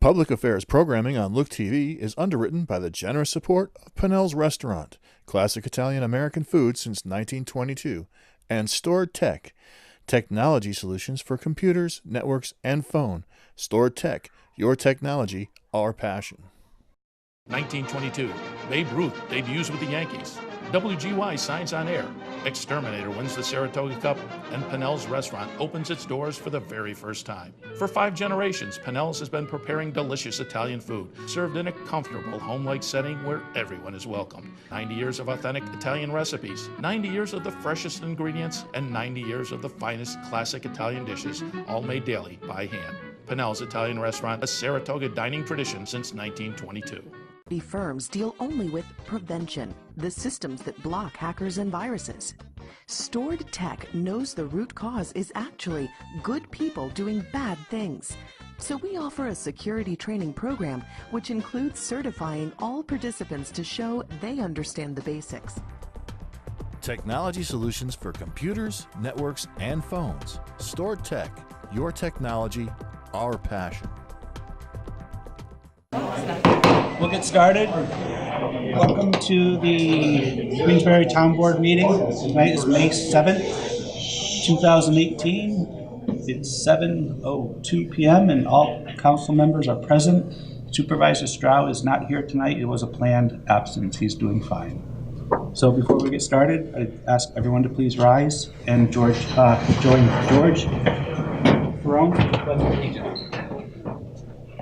Public affairs programming on Look TV is underwritten by the generous support of Pinnell's Restaurant, classic Italian-American food since 1922, and Stored Tech, technology solutions for computers, networks, and phone. Stored Tech, your technology, our passion. 1922, Babe Ruth debuts with the Yankees. WGY signs on air. Exterminator wins the Saratoga Cup, and Pinnell's Restaurant opens its doors for the very first time. For 5 generations, Pinnell's has been preparing delicious Italian food, served in a comfortable, home-like setting where everyone is welcome. 90 years of authentic Italian recipes, 90 years of the freshest ingredients, and 90 years of the finest classic Italian dishes, all made daily by hand. Pinnell's Italian Restaurant, a Saratoga dining tradition since 1922. Firms deal only with prevention, the systems that block hackers and viruses. Stored Tech knows the root cause is actually good people doing bad things. So we offer a security training program which includes certifying all participants to show they understand the basics. Technology solutions for computers, networks, and phones. Stored Tech, your technology, our passion. We'll get started. Welcome to the Queensbury Town Board meeting. Tonight is May 7th, 2018. It's 7:02 p.m. and all council members are present. Supervisor Stroud is not here tonight. It was a planned absence. He's doing fine. So before we get started, I ask everyone to please rise and join George Ferrone.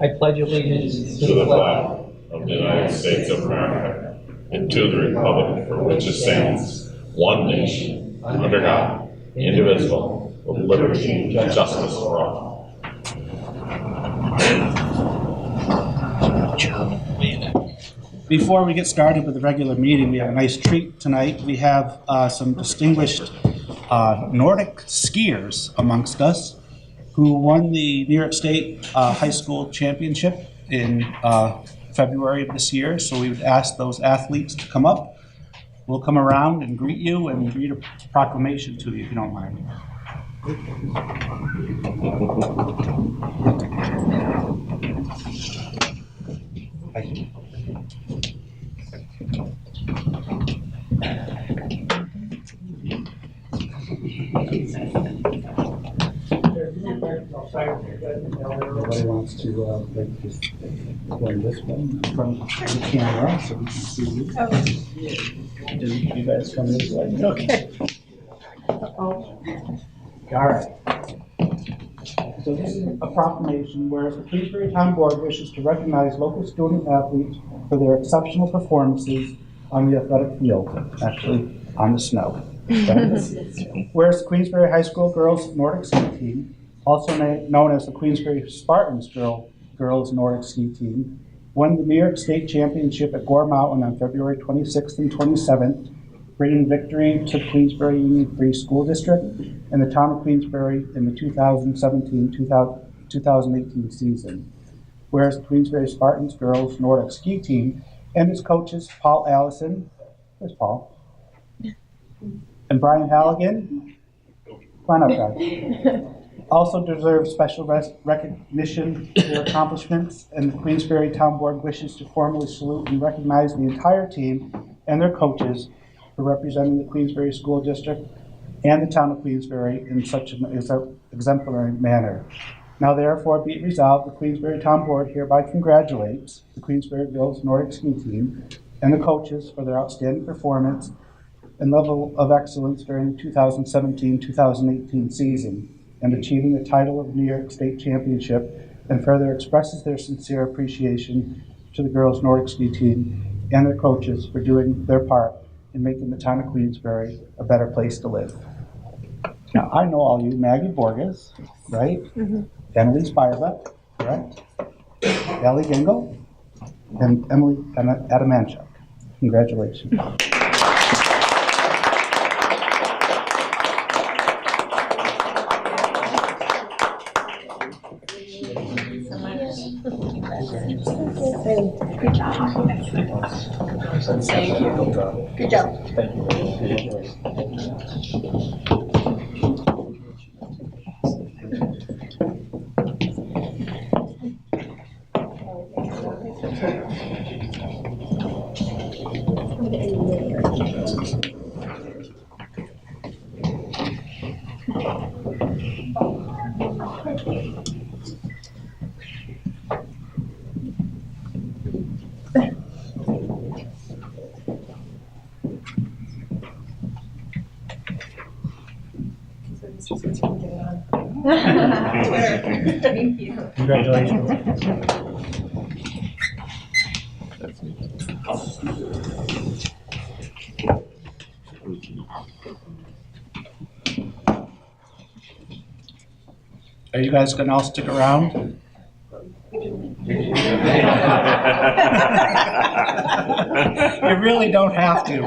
I pledge allegiance to the flag of the United States of America and to the republic for which it stands, one nation, under God, indivisible, with liberty and justice for all. Before we get started with the regular meeting, we have a nice treat tonight. We have some distinguished Nordic skiers amongst us who won the New York State High School Championship in February of this year. So we would ask those athletes to come up. We'll come around and greet you and read a proclamation to you, if you don't mind. Thank you. Everybody wants to like just run this one from the camera so we can see you. And you guys come this way. Okay. All right. So this is a proclamation whereas the Queensbury Town Board wishes to recognize local student athletes for their exceptional performances on the athletic field, actually on the snow. Okay? Whereas the Queensbury High School Girls Nordic Ski Team, also known as the Queensbury Spartans Girls Nordic Ski Team, won the New York State Championship at Gore Mountain on February 26th and 27th, bringing victory to Queensbury Union Free School District and the town of Queensbury in the 2017-2018 season. Whereas the Queensbury Spartans Girls Nordic Ski Team and its coaches, Paul Allison, where's Paul? And Brian Halligan, come on up, guys. Also deserve special recognition for their accomplishments, and the Queensbury Town Board wishes to formally salute and recognize the entire team and their coaches for representing the Queensbury School District and the town of Queensbury in such an exemplary manner. Now therefore be it resolved, the Queensbury Town Board hereby congratulates the Queensbury Girls Nordic Ski Team and the coaches for their outstanding performance and level of excellence during the 2017-2018 season and achieving the title of New York State Championship, and further expresses their sincere appreciation to the Girls Nordic Ski Team and their coaches for doing their part in making the town of Queensbury a better place to live. Now, I know all you, Maggie Borges, right? Mm-hmm. Emily Spirbeck, correct? Ellie Gingle, and Emily Adamanchuk. Congratulations. Good job. Thank you. Good job. Thank you. Thank you. Congratulations. Are you guys going to all stick around? You really don't have to.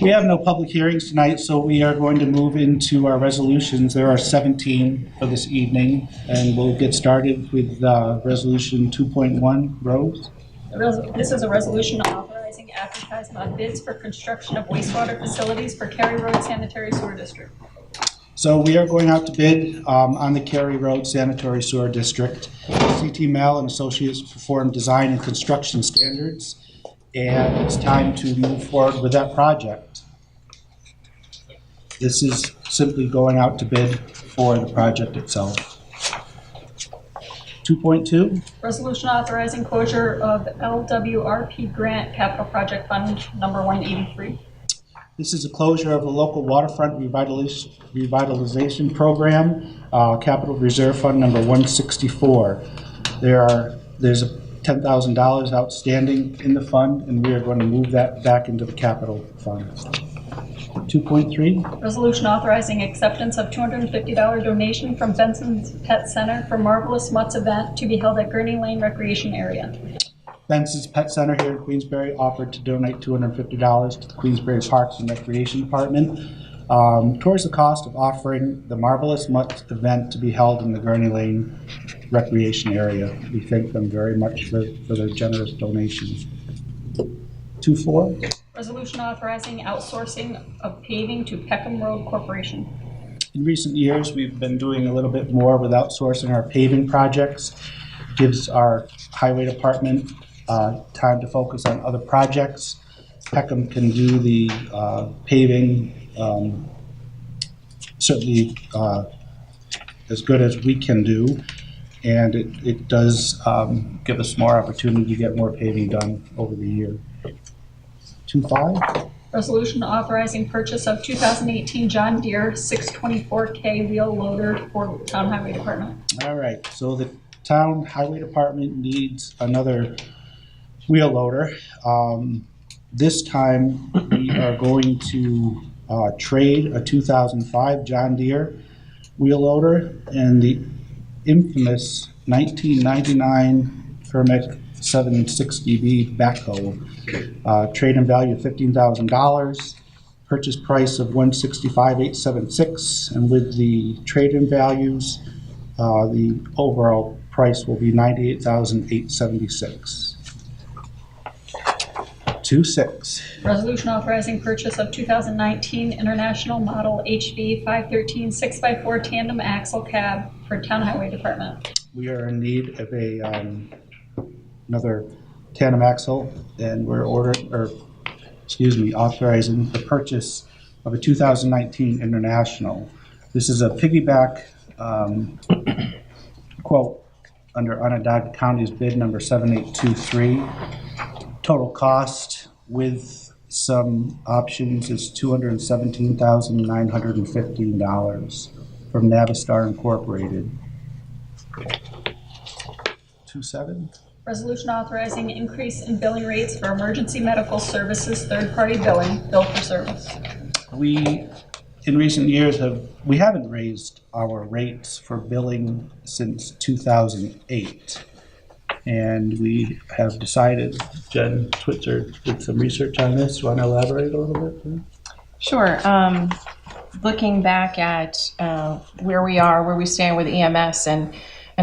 We have no public hearings tonight, so we are going to move into our resolutions. There are 17 for this evening, and we'll get started with Resolution 2.1. Rose? This is a resolution authorizing advertisement on bids for construction of wastewater facilities for Cary Road Sanitary Sewer District. So we are going out to bid on the Cary Road Sanitary Sewer District. CT Mel and Associates perform design and construction standards, and it's time to move forward with that project. This is simply going out to bid for the project itself. 2.2. Resolution authorizing closure of LWRP Grant Capital Project Fund number 183. This is a closure of the local waterfront revitalization program, Capital Reserve Fund number 164. There's $10,000 outstanding in the fund, and we are going to move that back into the capital fund. 2.3. Resolution authorizing acceptance of $250 donation from Benson's Pet Center for Marvelous Mutts event to be held at Gurney Lane Recreation Area. Benson's Pet Center here in Queensbury offered to donate $250 to the Queensbury Parks and Recreation Department towards the cost of offering the Marvelous Mutts event to be held in the Gurney Lane Recreation Area. We thank them very much for their generous donations. 2.4. Resolution authorizing outsourcing of paving to Peckham Road Corporation. In recent years, we've been doing a little bit more with outsourcing our paving projects. Gives our highway department time to focus on other projects. Peckham can do the paving certainly as good as we can do, and it does give us more opportunity to get more paving done over the year. 2.5. Resolution authorizing purchase of 2018 John Deere 624K wheel loader for Town Highway Department. All right, so the Town Highway Department needs another wheel loader. This time we are going to trade a 2005 John Deere wheel loader and the infamous 1999 Fermec 760B backhoe. Trade-in value of $15,000. Purchase price of $165,876, and with the trade-in values, the overall price will be $98,876. 2.6. Resolution authorizing purchase of 2019 International Model HV 513 6x4 tandem axle cab for Town Highway Department. We are in need of another tandem axle, and we're authorizing the purchase of a 2019 International. This is a piggyback quote under Onondaga County's bid number 7823. Total cost with some options is $217,915 from Navistar Incorporated. 2.7. Resolution authorizing increase in billing rates for emergency medical services third-party billing, bill for service. We, in recent years, we haven't raised our rates for billing since 2008. And we have decided, Jen Twitzer did some research on this. You want to elaborate a little bit? Sure. Looking back at where we stand with EMS and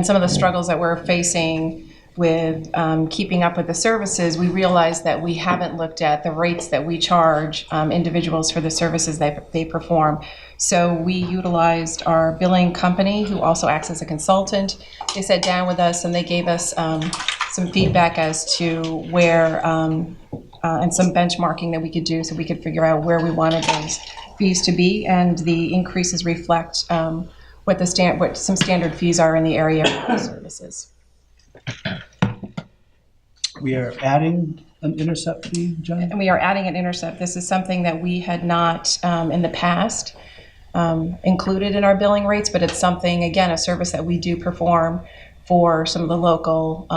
some of the struggles that we're facing with keeping up with the services, we realized that we haven't looked at the rates that we charge individuals for the services that they perform. So we utilized our billing company, who also acts as a consultant. They sat down with us and they gave us some feedback as to where and some benchmarking that we could do so we could figure out where we wanted those fees to be, and the increases reflect what some standard fees are in the area of services. We are adding an intercept fee, Jen? And we are adding an intercept. This is something that we had not in the past included in our billing rates, but it's something, again, a service that we do perform for some of the local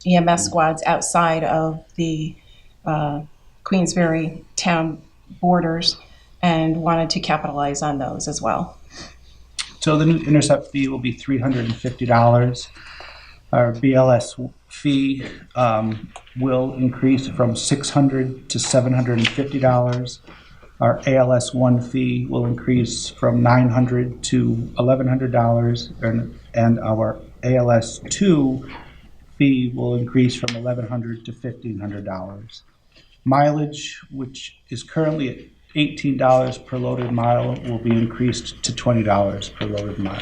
EMS squads outside of the Queensbury town borders, and wanted to capitalize on those as well. So the new intercept fee will be $350. Our BLS fee will increase from $600 to $750. Our ALS 1 fee will increase from $900 to $1,100, and our ALS 2 fee will increase from $1,100 to $1,500. Mileage, which is currently at $18 per loaded mile, will be increased to $20 per loaded mile.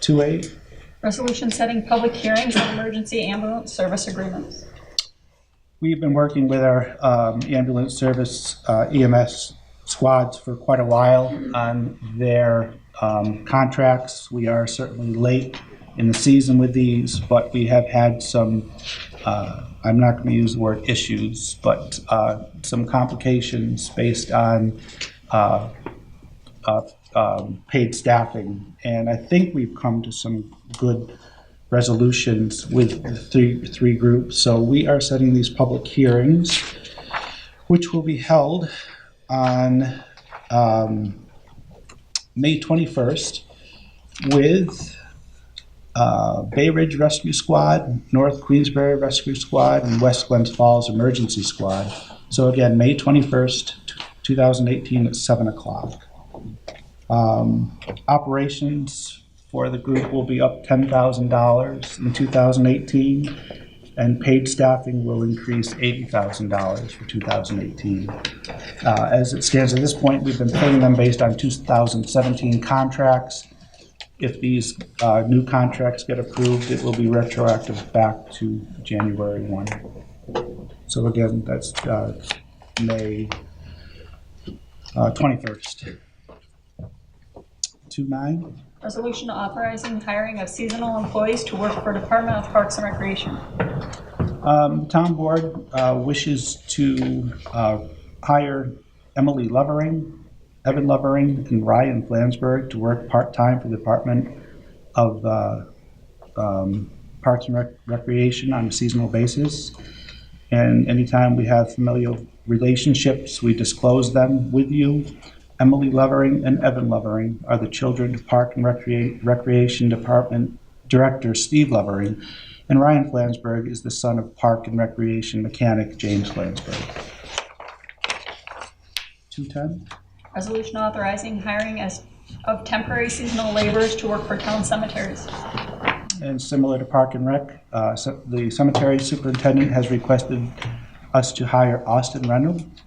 2A. Resolution setting public hearings on emergency ambulance service agreements. We've been working with our ambulance service EMS squads for quite a while on their contracts. We are certainly late in the season with these, but we have had some, I'm not going to use the word issues, but some complications based on paid staffing. And I think we've come to some good resolutions with the three groups. So we are setting these public hearings, which will be held on May 21st with Bay Ridge Rescue Squad, North Queensbury Rescue Squad, and West Glens Falls Emergency Squad. So again, May 21st, 2018 at 7 o'clock. Operations for the group will be up $10,000 in 2018, and paid staffing will increase $80,000 for 2018. As it stands at this point, we've been paying them based on 2017 contracts. If these new contracts get approved, it will be retroactive back to January 1. So again, that's May 21st. 2.9. Resolution authorizing hiring of seasonal employees to work for Department of Parks and Recreation. Town board wishes to hire Emily Lovering, Evan Lovering, and Ryan Flansburgh to work part-time for the Department of Parks and Recreation on a seasonal basis. And anytime we have familial relationships, we disclose them with you. Emily Lovering and Evan Lovering are the children of Park and Recreation Department Director Steve Lovering, and Ryan Flansburgh is the son of Park and Recreation mechanic James Flansburgh. 210. Resolution authorizing hiring of temporary seasonal laborers to work for town cemeteries. And similar to Park and Rec, the cemetery superintendent has requested us to hire Austin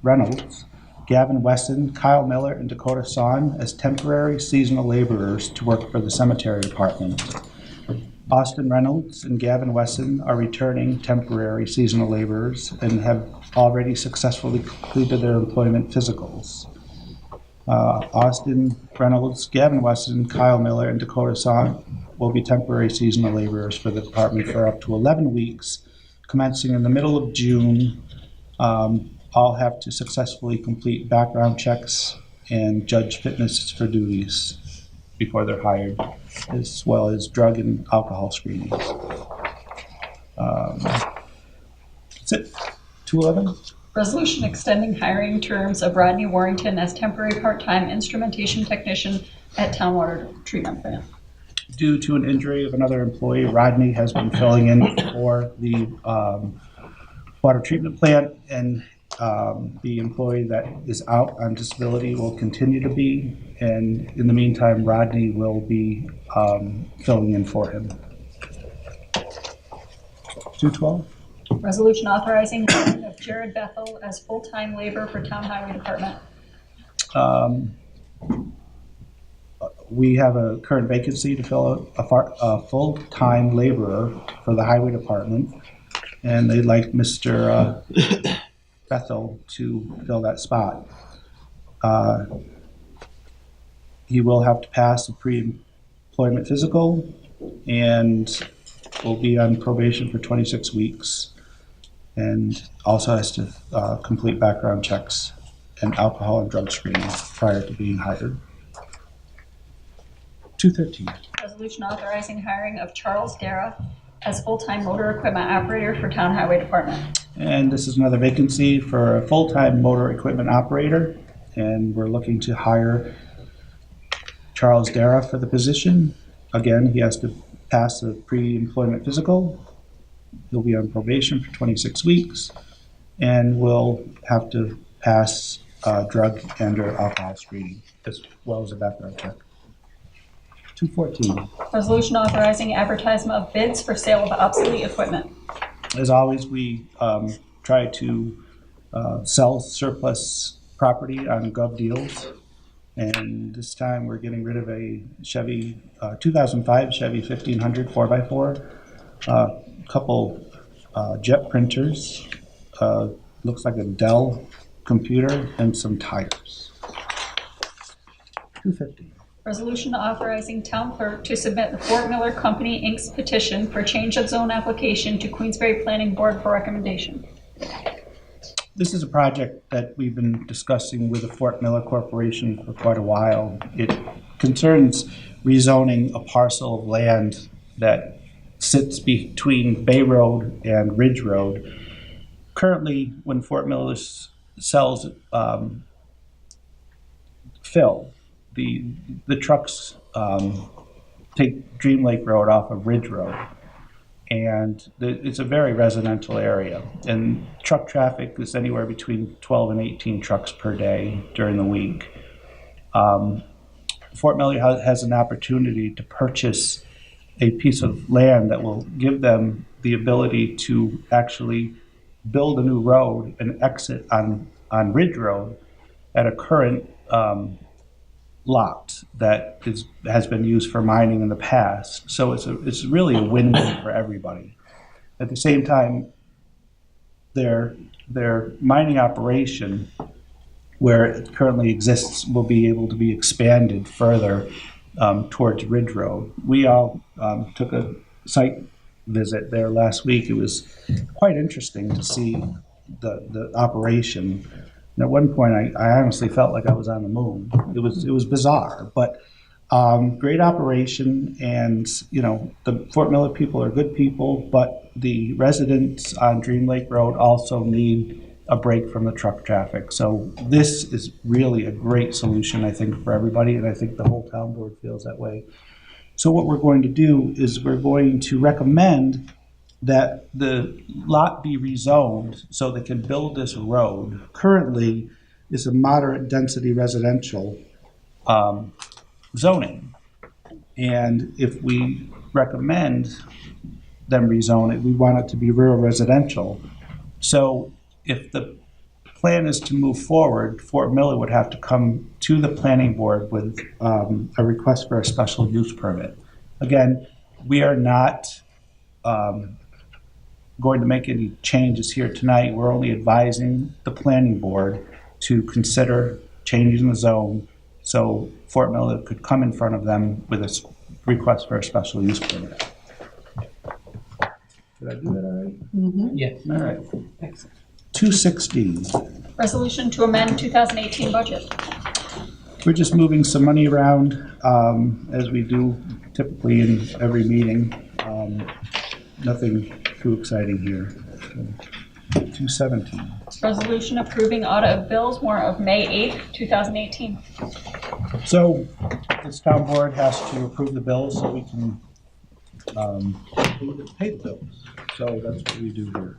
Reynolds, Gavin Weston, Kyle Miller, and Dakota Son as temporary seasonal laborers to work for the cemetery department. Austin Reynolds and Gavin Weston are returning temporary seasonal laborers and have already successfully completed their employment physicals. Austin Reynolds, Gavin Weston, Kyle Miller, and Dakota Son will be temporary seasonal laborers for the department for up to 11 weeks, commencing in the middle of June. All have to successfully complete background checks and judge fitness for duties before they're hired, as well as drug and alcohol screenings. That's it. 211. Resolution extending hiring terms of Rodney Warrington as temporary part-time instrumentation technician at Town Water Treatment Plant. Due to an injury of another employee, Rodney has been filling in for the water treatment plant, and The employee that is out on disability will continue to be, and in the meantime, Rodney will be filling in for him. 212. Resolution authorizing hiring of Jared Bethel as full-time labor for Town Highway Department. We have a current vacancy to fill a full-time laborer for the highway department, and they'd like Mr. Bethel to fill that spot. He will have to pass a pre-employment physical and will be on probation for 26 weeks, and also has to complete background checks and alcohol and drug screening prior to being hired. 213. Resolution authorizing hiring of Charles Dara as full-time motor equipment operator for Town Highway Department. And this is another vacancy for a full-time motor equipment operator, and we're looking to hire Charles Dara for the position. Again, he has to pass a pre-employment physical. He'll be on probation for 26 weeks and will have to pass drug and or alcohol screening as well as a background check. 214. Resolution authorizing advertisement of bids for sale of obsolete equipment. As always, we try to sell surplus property on Gov Deals, and this time we're getting rid of a Chevy 2005 Chevy 1500 4x4, a couple jet printers, looks like a Dell computer, and some tires. 250. Resolution authorizing town clerk to submit the Fort Miller Company Inc.'s petition for change of zone application to Queensbury Planning Board for recommendation. This is a project that we've been discussing with the Fort Miller Corporation for quite a while. It concerns rezoning a parcel of land that sits between Bay Road and Ridge Road. Currently, when Fort Miller sells fill, the trucks take Dream Lake Road off of Ridge Road, and it's a very residential area, and truck traffic is anywhere between 12 and 18 trucks per day during the week. Fort Miller has an opportunity to purchase a piece of land that will give them the ability to actually build a new road and exit on Ridge Road at a current lot that has been used for mining in the past. So it's really a win-win for everybody. At the same time, their mining operation, where it currently exists, will be able to be expanded further towards Ridge Road. We all took a site visit there last week. It was quite interesting to see the operation. And at one point, I honestly felt like I was on the moon. It was bizarre, but great operation. And the Fort Miller people are good people, but the residents on Dream Lake Road also need a break from the truck traffic. So this is really a great solution, I think, for everybody, and I think the whole town board feels that way. So what we're going to do is we're going to recommend that the lot be rezoned so they can build this road. Currently, is a moderate density residential zoning. And if we recommend them rezone it, we want it to be rural residential. So if the plan is to move forward, Fort Miller would have to come to the planning board with a request for a special use permit. Again, we are not going to make any changes here tonight. We're only advising the planning board to consider changing the zone so Fort Miller could come in front of them with a request for a special use permit. Did I do that all right? Mm-hmm. Yeah. All right. Excellent. 216. Resolution to amend 2018 budget. We're just moving some money around as we do typically in every meeting. Nothing too exciting here. 217. Resolution approving audit of bills warrant of May 8th, 2018. So this town board has to approve the bills so we can pay the bills. So that's what we do here.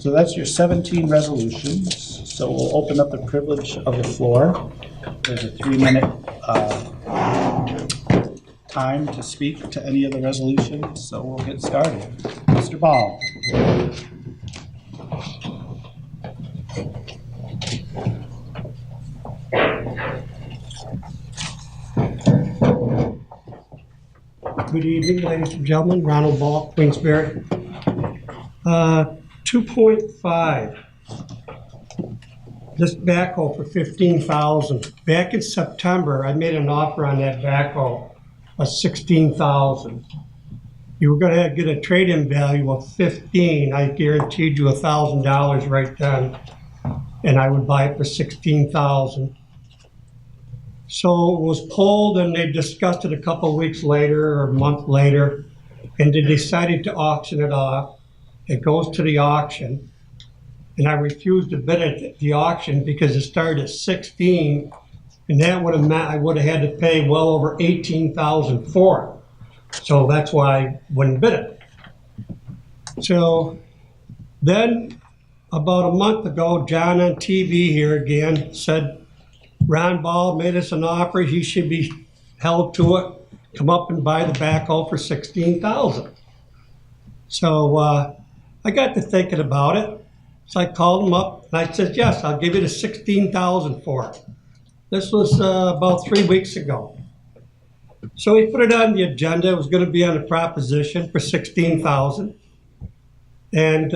So that's your 17 resolutions. So we'll open up the privilege of the floor. There's a 3-minute time to speak to any of the resolutions, so we'll get started. Mr. Ball. Good evening, ladies and gentlemen. Ronald Ball, Queensbury. 2.5. This backhoe for $15,000. Back in September, I made an offer on that backhoe of $16,000. You were going to get a trade-in value of $15,000. I guaranteed you $1,000 right then, and I would buy it for $16,000. So it was pulled, and they discussed it a couple of weeks later or a month later, and they decided to auction it off. It goes to the auction, and I refused to bid at the auction because it started at $16,000, and that would have meant I would have had to pay well over $18,000 for it. So that's why I wouldn't bid it. So then, about a month ago, John on TV here again said, Ron Ball made us an offer, he should be held to it, come up and buy the backhoe for $16,000. So I got to thinking about it. So I called him up and I said, yes, I'll give you the $16,000 for it. This was about 3 weeks ago. So he put it on the agenda. It was going to be on a proposition for $16,000. And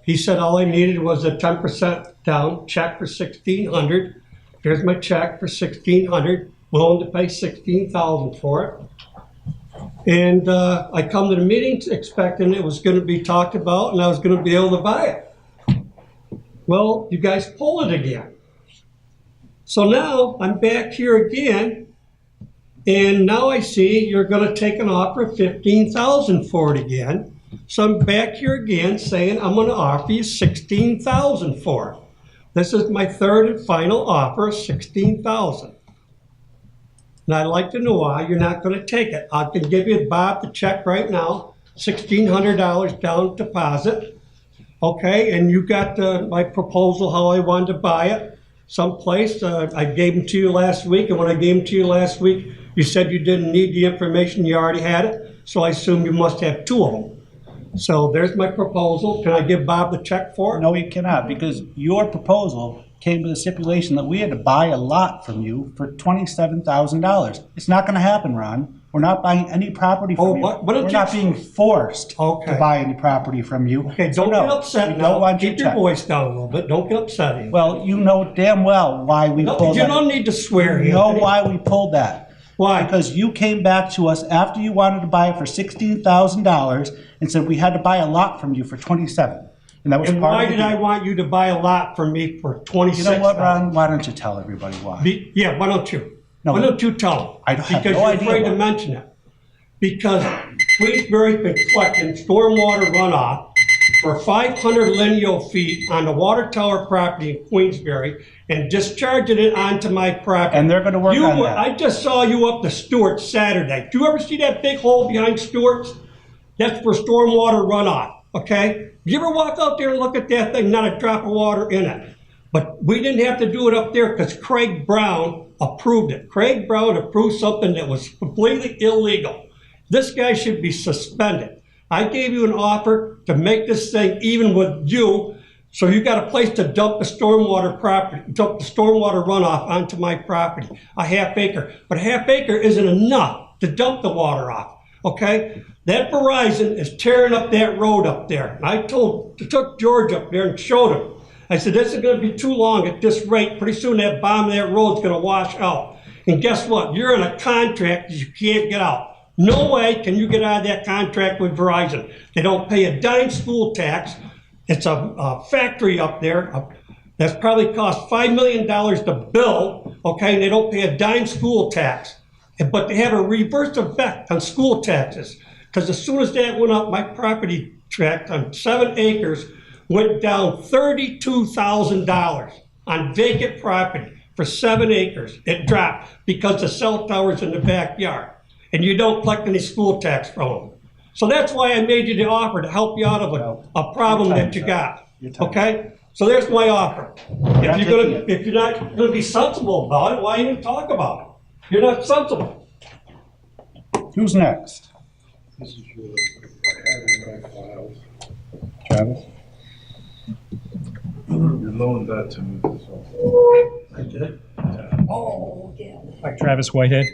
he said all I needed was a 10% down check for $1,600. Here's my check for $1,600, willing to pay $16,000 for it. And I come to the meeting expecting it was going to be talked about and I was going to be able to buy it. Well, you guys pull it again. So now I'm back here again, and now I see you're going to take an offer of $15,000 for it again. So I'm back here again saying I'm going to offer you $16,000 for it. This is my third and final offer of $16,000. And I'd like to know why you're not going to take it. I can give you, Bob, the check right now, $1,600 down deposit. Okay, and you got my proposal how I wanted to buy it someplace. I gave them to you last week, and when I gave them to you last week, you said you didn't need the information, you already had it. So I assume you must have 2 of them. So there's my proposal. Can I give Bob the check for it? No, you cannot, because your proposal came with a stipulation that we had to buy a lot from you for $27,000. It's not going to happen, Ron. We're not buying any property from you. We're not being forced to buy any property from you. Okay, don't get upset now. Keep your voice down a little bit. Don't get upset. Well, you know damn well why we pulled that. You don't need to swear. You know why we pulled that. Why? Because you came back to us after you wanted to buy it for $16,000 and said we had to buy a lot from you for $27,000. And that was and why did I want you to buy a lot from me for $26,000? You know what, Ron? Why don't you tell everybody why? Why don't you? No, why don't you tell them? I have because no you're idea afraid why. to mention it. Because Queensbury's been collecting stormwater runoff for 500 lineal feet on the water tower property in Queensbury and discharging it onto my property. And they're going to work on that. I just saw you up to Stewart's Saturday. Do you ever see that big hole behind Stewart's? That's for stormwater runoff, okay? You ever walk out there and look at that thing? Not a drop of water in it. But we didn't have to do it up there because Craig Brown approved it. Craig Brown approved something that was completely illegal. This guy should be suspended. I gave you an offer to make this thing even with you, so you got a place to dump the stormwater runoff onto my property, a half acre. But a half acre isn't enough to dump the water off, okay? That Verizon is tearing up that road up there. And I took George up there and showed him. I said, this is going to be too long at this rate. Pretty soon that bottom of that road's going to wash out. And guess what? You're in a contract that you can't get out. No way can you get out of that contract with Verizon. They don't pay a dime school tax. It's a factory up there that's probably cost $5 million to build, okay, and they don't pay a dime school tax. But they have a reverse effect on school taxes, because as soon as that went up, my property tax on 7 acres went down $32,000 on vacant property for 7 acres. It dropped because the cell tower's in the backyard. And you don't collect any school tax from them. So that's why I made you the offer to help you out of a problem that you got. Okay? So there's my offer. If you're not gonna be sensible about it, why even talk about it? You're not sensible. Who's next? Travis? You loaned that to me. I did. Like Travis Whitehead.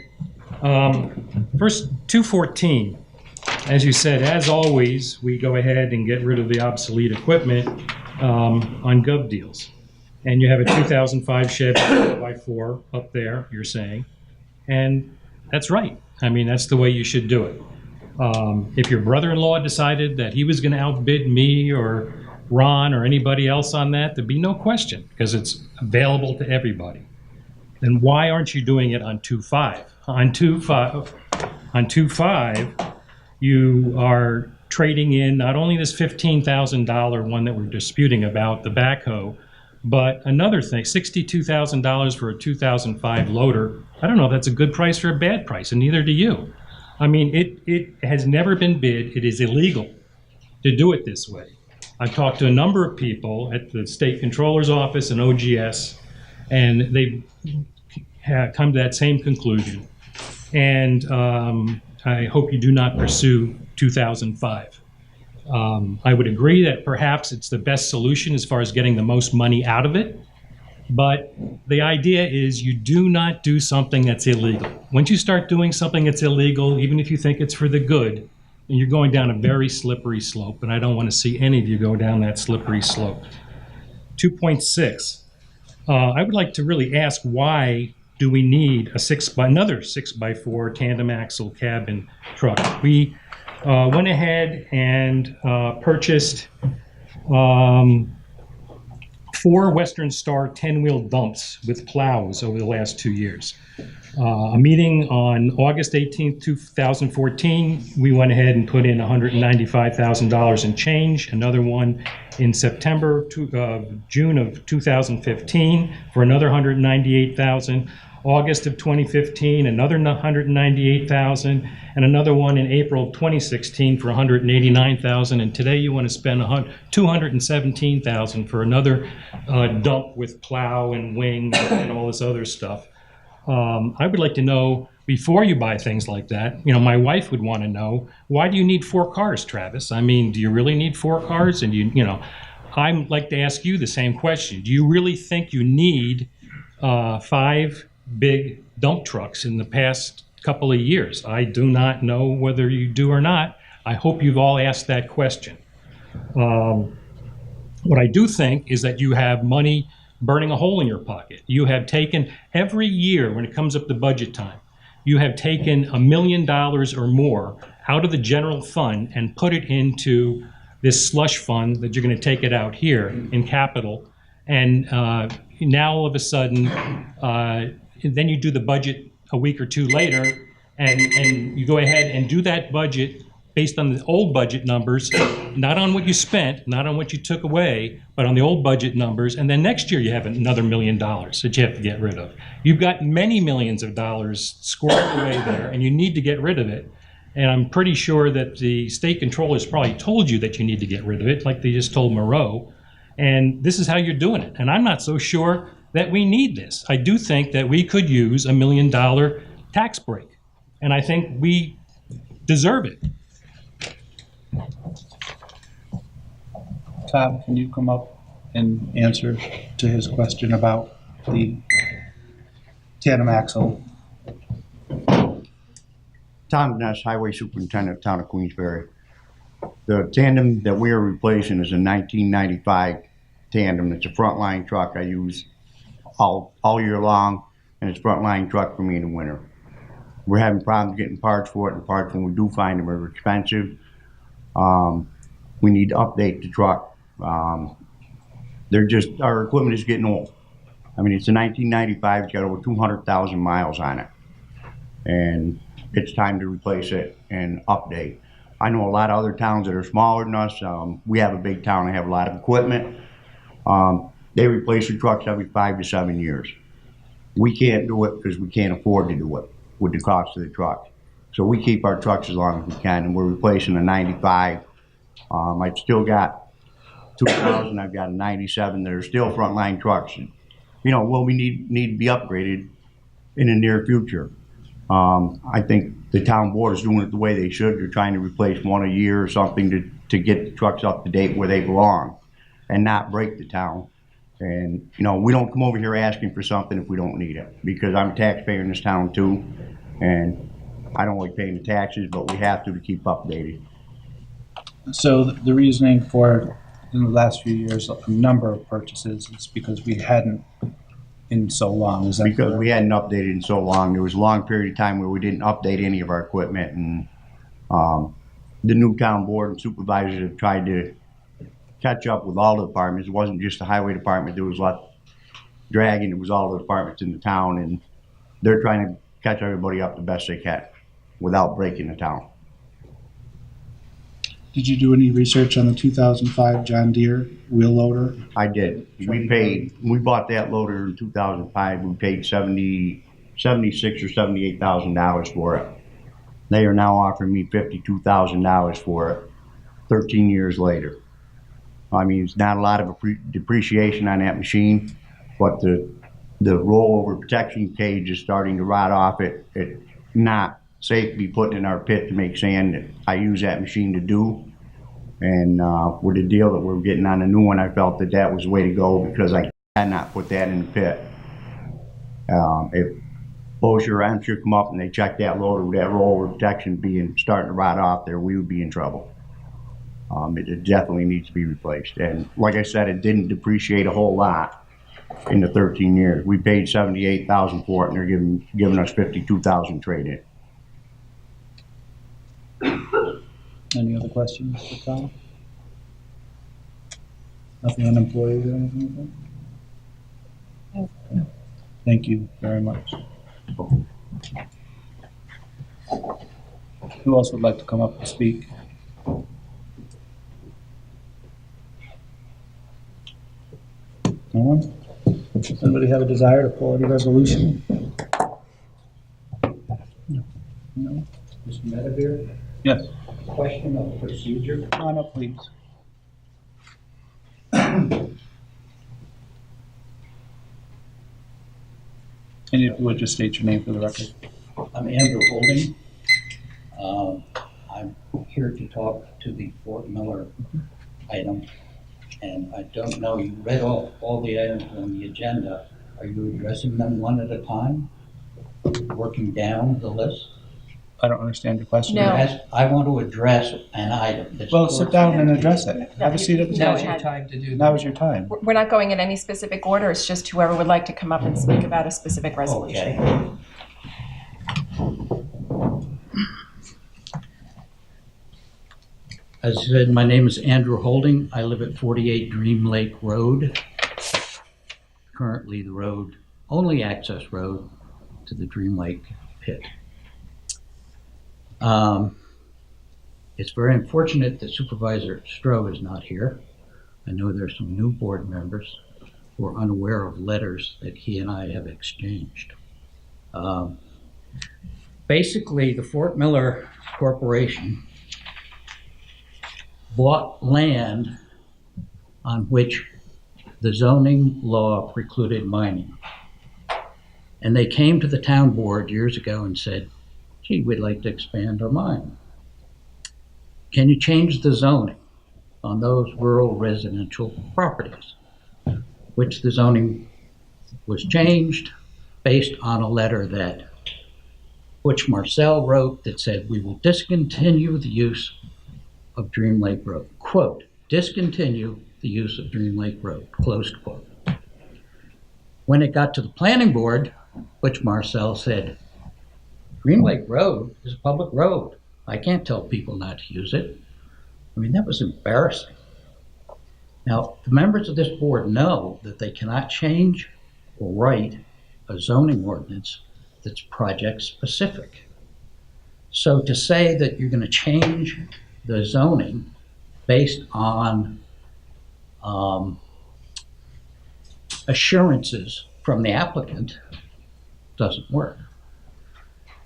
First, 214. As you said, as always, we go ahead and get rid of the obsolete equipment on gov deals. And you have a 2005 Chevy 4x4 up there, you're saying. And that's right. I mean, that's the way you should do it. If your brother-in-law decided that he was going to outbid me or Ron or anybody else on that, there'd be no question because it's available to everybody. Then why aren't you doing it on 2.5? On 2.5, you are trading in not only this $15,000 one that we're disputing about, the backhoe, but another thing, $62,000 for a 2005 loader. I don't know if that's a good price or a bad price, and neither do you. I mean, it has never been bid. It is illegal to do it this way. I've talked to a number of people at the state controller's office and OGS, and they've come to that same conclusion. And I hope you do not pursue 2005. I would agree that perhaps it's the best solution as far as getting the most money out of it. But the idea is you do not do something that's illegal. Once you start doing something that's illegal, even if you think it's for the good, you're going down a very slippery slope, and I don't want to see any of you go down that slippery slope. 2.6, I would like to really ask, why do we need another 6x4 tandem axle cabin truck? We went ahead and purchased 4 Western Star 10-wheel dumps with plows over the last 2 years. A meeting on August 18th, 2014, we went ahead and put in $195,000 in change. Another one in June of 2015 for another $198,000. August of 2015, another $198,000, and another one in April 2016 for $189,000. And today you want to spend $217,000 for another dump with plow and wing and all this other stuff. I would like to know, before you buy things like that, my wife would want to know, why do you need 4 cars, Travis? I mean, do you really need 4 cars? And I'd like to ask you the same question. Do you really think you need 5 big dump trucks in the past couple of years? I do not know whether you do or not. I hope you've all asked that question. What I do think is that you have money burning a hole in your pocket. You have taken, every year when it comes up to budget time, you have taken $1 million or more out of the general fund and put it into this slush fund that you're going to take it out here in capital. And now all of a sudden, then you do the budget a week or two later, and you go ahead and do that budget based on the old budget numbers, not on what you spent, not on what you took away, but on the old budget numbers. And then next year you have another $1 million that you have to get rid of. You've got many millions of dollars squirreled away there, and you need to get rid of it. And I'm pretty sure that the state controllers probably told you that you need to get rid of it, like they just told Moreau. And this is how you're doing it. And I'm not so sure that we need this. I do think that we could use $1 million tax break. And I think we deserve it. Tom, can you come up and answer to his question about the tandem axle? Tom Ness, Highway Superintendent, Town of Queensbury. The tandem that we are replacing is a 1995 tandem. It's a frontline truck I use all year long, and it's a frontline truck for me in the winter. We're having problems getting parts for it, and parts, when we do find them, are expensive. We need to update the truck. Our equipment is getting old. I mean, it's a 1995, it's got over 200,000 miles on it. And it's time to replace it and update. I know a lot of other towns that are smaller than us. We have a big town, I have a lot of equipment. They replace the trucks every 5 to 7 years. We can't do it because we can't afford to do it with the cost of the truck. So we keep our trucks as long as we can, and we're replacing a 95. I've still got 2000, I've got a 97 that are still frontline trucks. You know, will we need to be upgraded in the near future? I think the town board is doing it the way they should. They're trying to replace one a year or something to get the trucks up to date where they belong and not break the town. And, you know, we don't come over here asking for something if we don't need it, because I'm a taxpayer in this town too, and I don't like paying the taxes, but we have to keep updated. So the reasoning for, in the last few years, a number of purchases is because we hadn't in so long. Is that because correct? we hadn't updated in so long. There was a long period of time where we didn't update any of our equipment, and the new town board and supervisors have tried to catch up with all the departments. It wasn't just the highway department. There was a lot dragging. It was all the departments in the town, and they're trying to catch everybody up the best they can without breaking the town. Did you do any research on the 2005 John Deere wheel loader? I did. We bought that loader in 2005. We paid $76,000 or $78,000 for it. They are now offering me $52,000 for it 13 years later. I mean, it's not a lot of depreciation on that machine, but the rollover protection cage is starting to rot off. It's not safe to be put in our pit to make sand that I use that machine to do. And with the deal that we're getting on the new one, I felt that was the way to go, because I cannot put that in the pit. If Bossier or Amshire come up and they check that loader with that rollover protection starting to rot off there, we would be in trouble. It definitely needs to be replaced. And like I said, it didn't depreciate a whole lot in the 13 years. We paid $78,000 for it, and they're giving us $52,000 trade-in. Any other questions for Tom? Nothing on employees or anything like that? No. Thank you very much. Who else would like to come up and speak? No one? Does anybody have a desire to pull any resolution? No? Mr. Medivere, Yes. question of procedure. Come on up, please. And if you would just state your name for the record. I'm Andrew Holding. I'm here to talk to the Fort Miller item. And I don't know, you read all the items on the agenda. Are you addressing them one at a time? Working down the list? I don't understand your question. No. I want to address an item. That's Well, sit down and address it. Have a seat at the No, table. it had- time to do Now is your time. We're not going in any specific order, it's just whoever would like to come up and speak about a specific resolution. Okay. As I said, my name is Andrew Holding. I live at 48 Dream Lake Road. Currently the road, only access road to the Dream Lake pit. It's very unfortunate that Supervisor Stroh is not here. I know there's some new board members who are unaware of letters that he and I have exchanged. Basically, the Fort Miller Corporation bought land on which the zoning law precluded mining. And they came to the town board years ago and said, gee, we'd like to expand our mine. Can you change the zoning on those rural residential properties? Which the zoning was changed based on a letter that Butch Marcel wrote that said, we will discontinue the use of Dream Lake Road. Quote, discontinue the use of Dream Lake Road, closed quote. When it got to the planning board, Butch Marcel said, Dream Lake Road is a public road. I can't tell people not to use it. I mean, that was embarrassing. Now, the members of this board know that they cannot change or write a zoning ordinance that's project specific. So to say that you're going to change the zoning based on assurances from the applicant doesn't work.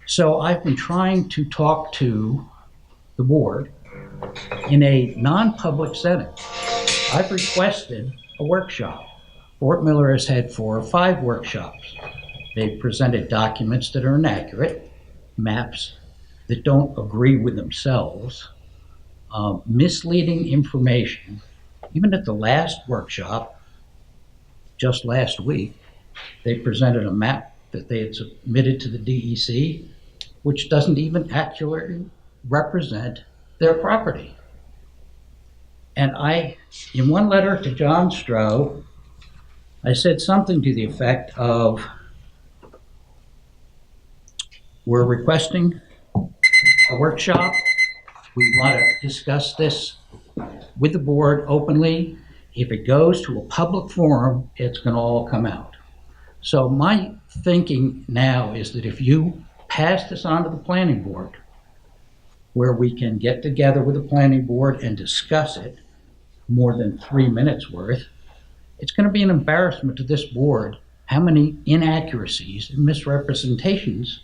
So I've been trying to talk to the board in a non-public setting I've requested a workshop. Fort Miller has had 4 or 5 workshops. They've presented documents that are inaccurate, maps that don't agree with themselves, misleading information. Even at the last workshop, just last week, they presented a map that they had submitted to the DEC, which doesn't even accurately represent their property. And in one letter to John Stroh, I said something to the effect of, we're requesting a workshop. We want to discuss this with the board openly. If it goes to a public forum, it's going to all come out. So my thinking now is that if you pass this on to the planning board, where we can get together with the planning board and discuss it more than 3 minutes worth, it's going to be an embarrassment to this board how many inaccuracies and misrepresentations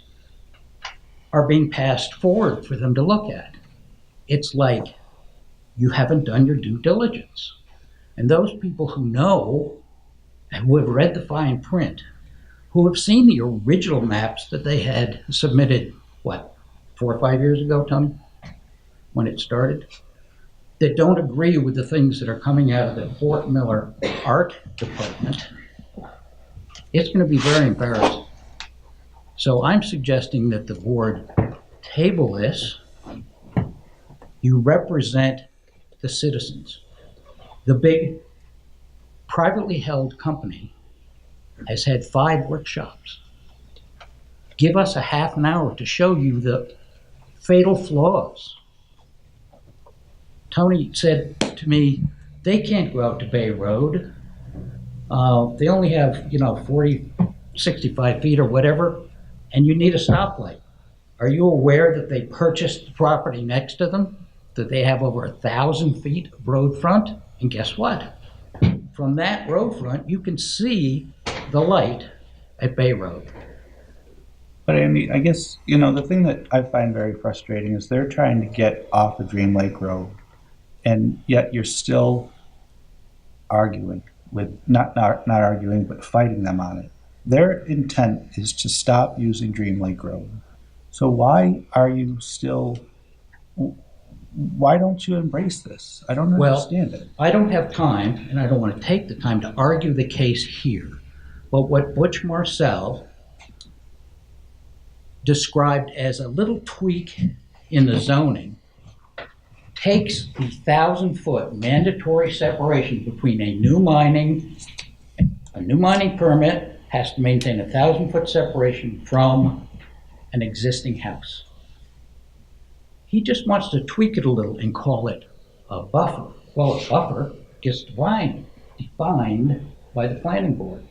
are being passed forward for them to look at. It's like you haven't done your due diligence. And those people who know and who have read the fine print, who have seen the original maps that they had submitted, 4 or 5 years ago, Tony, when it started, that don't agree with the things that are coming out of the Fort Miller Art Department, it's going to be very embarrassing. So I'm suggesting that the board table this. You represent the citizens. The big privately held company has had 5 workshops. Give us a half an hour to show you the fatal flaws. Tony said to me, they can't go out to Bay Road. They only have, 40, 65 feet or whatever, and you need a stoplight. Are you aware that they purchased the property next to them, that they have over 1,000 feet of road front? And guess what? From that road front, you can see the light at Bay Road. But I mean, I guess, the thing that I find very frustrating is they're trying to get off of Dream Lake Road, and yet you're still arguing with, not arguing, but fighting them on it. Their intent is to stop using Dream Lake Road. So why don't you embrace this? I don't understand it. I don't have time, and I don't want to take the time to argue the case here. But what Butch Marcel described as a little tweak in the zoning takes the 1,000-foot mandatory separation between a new mining permit has to maintain a 1,000-foot separation from an existing house. He just wants to tweak it a little and call it a buffer. Well, a buffer gets defined by the planning board.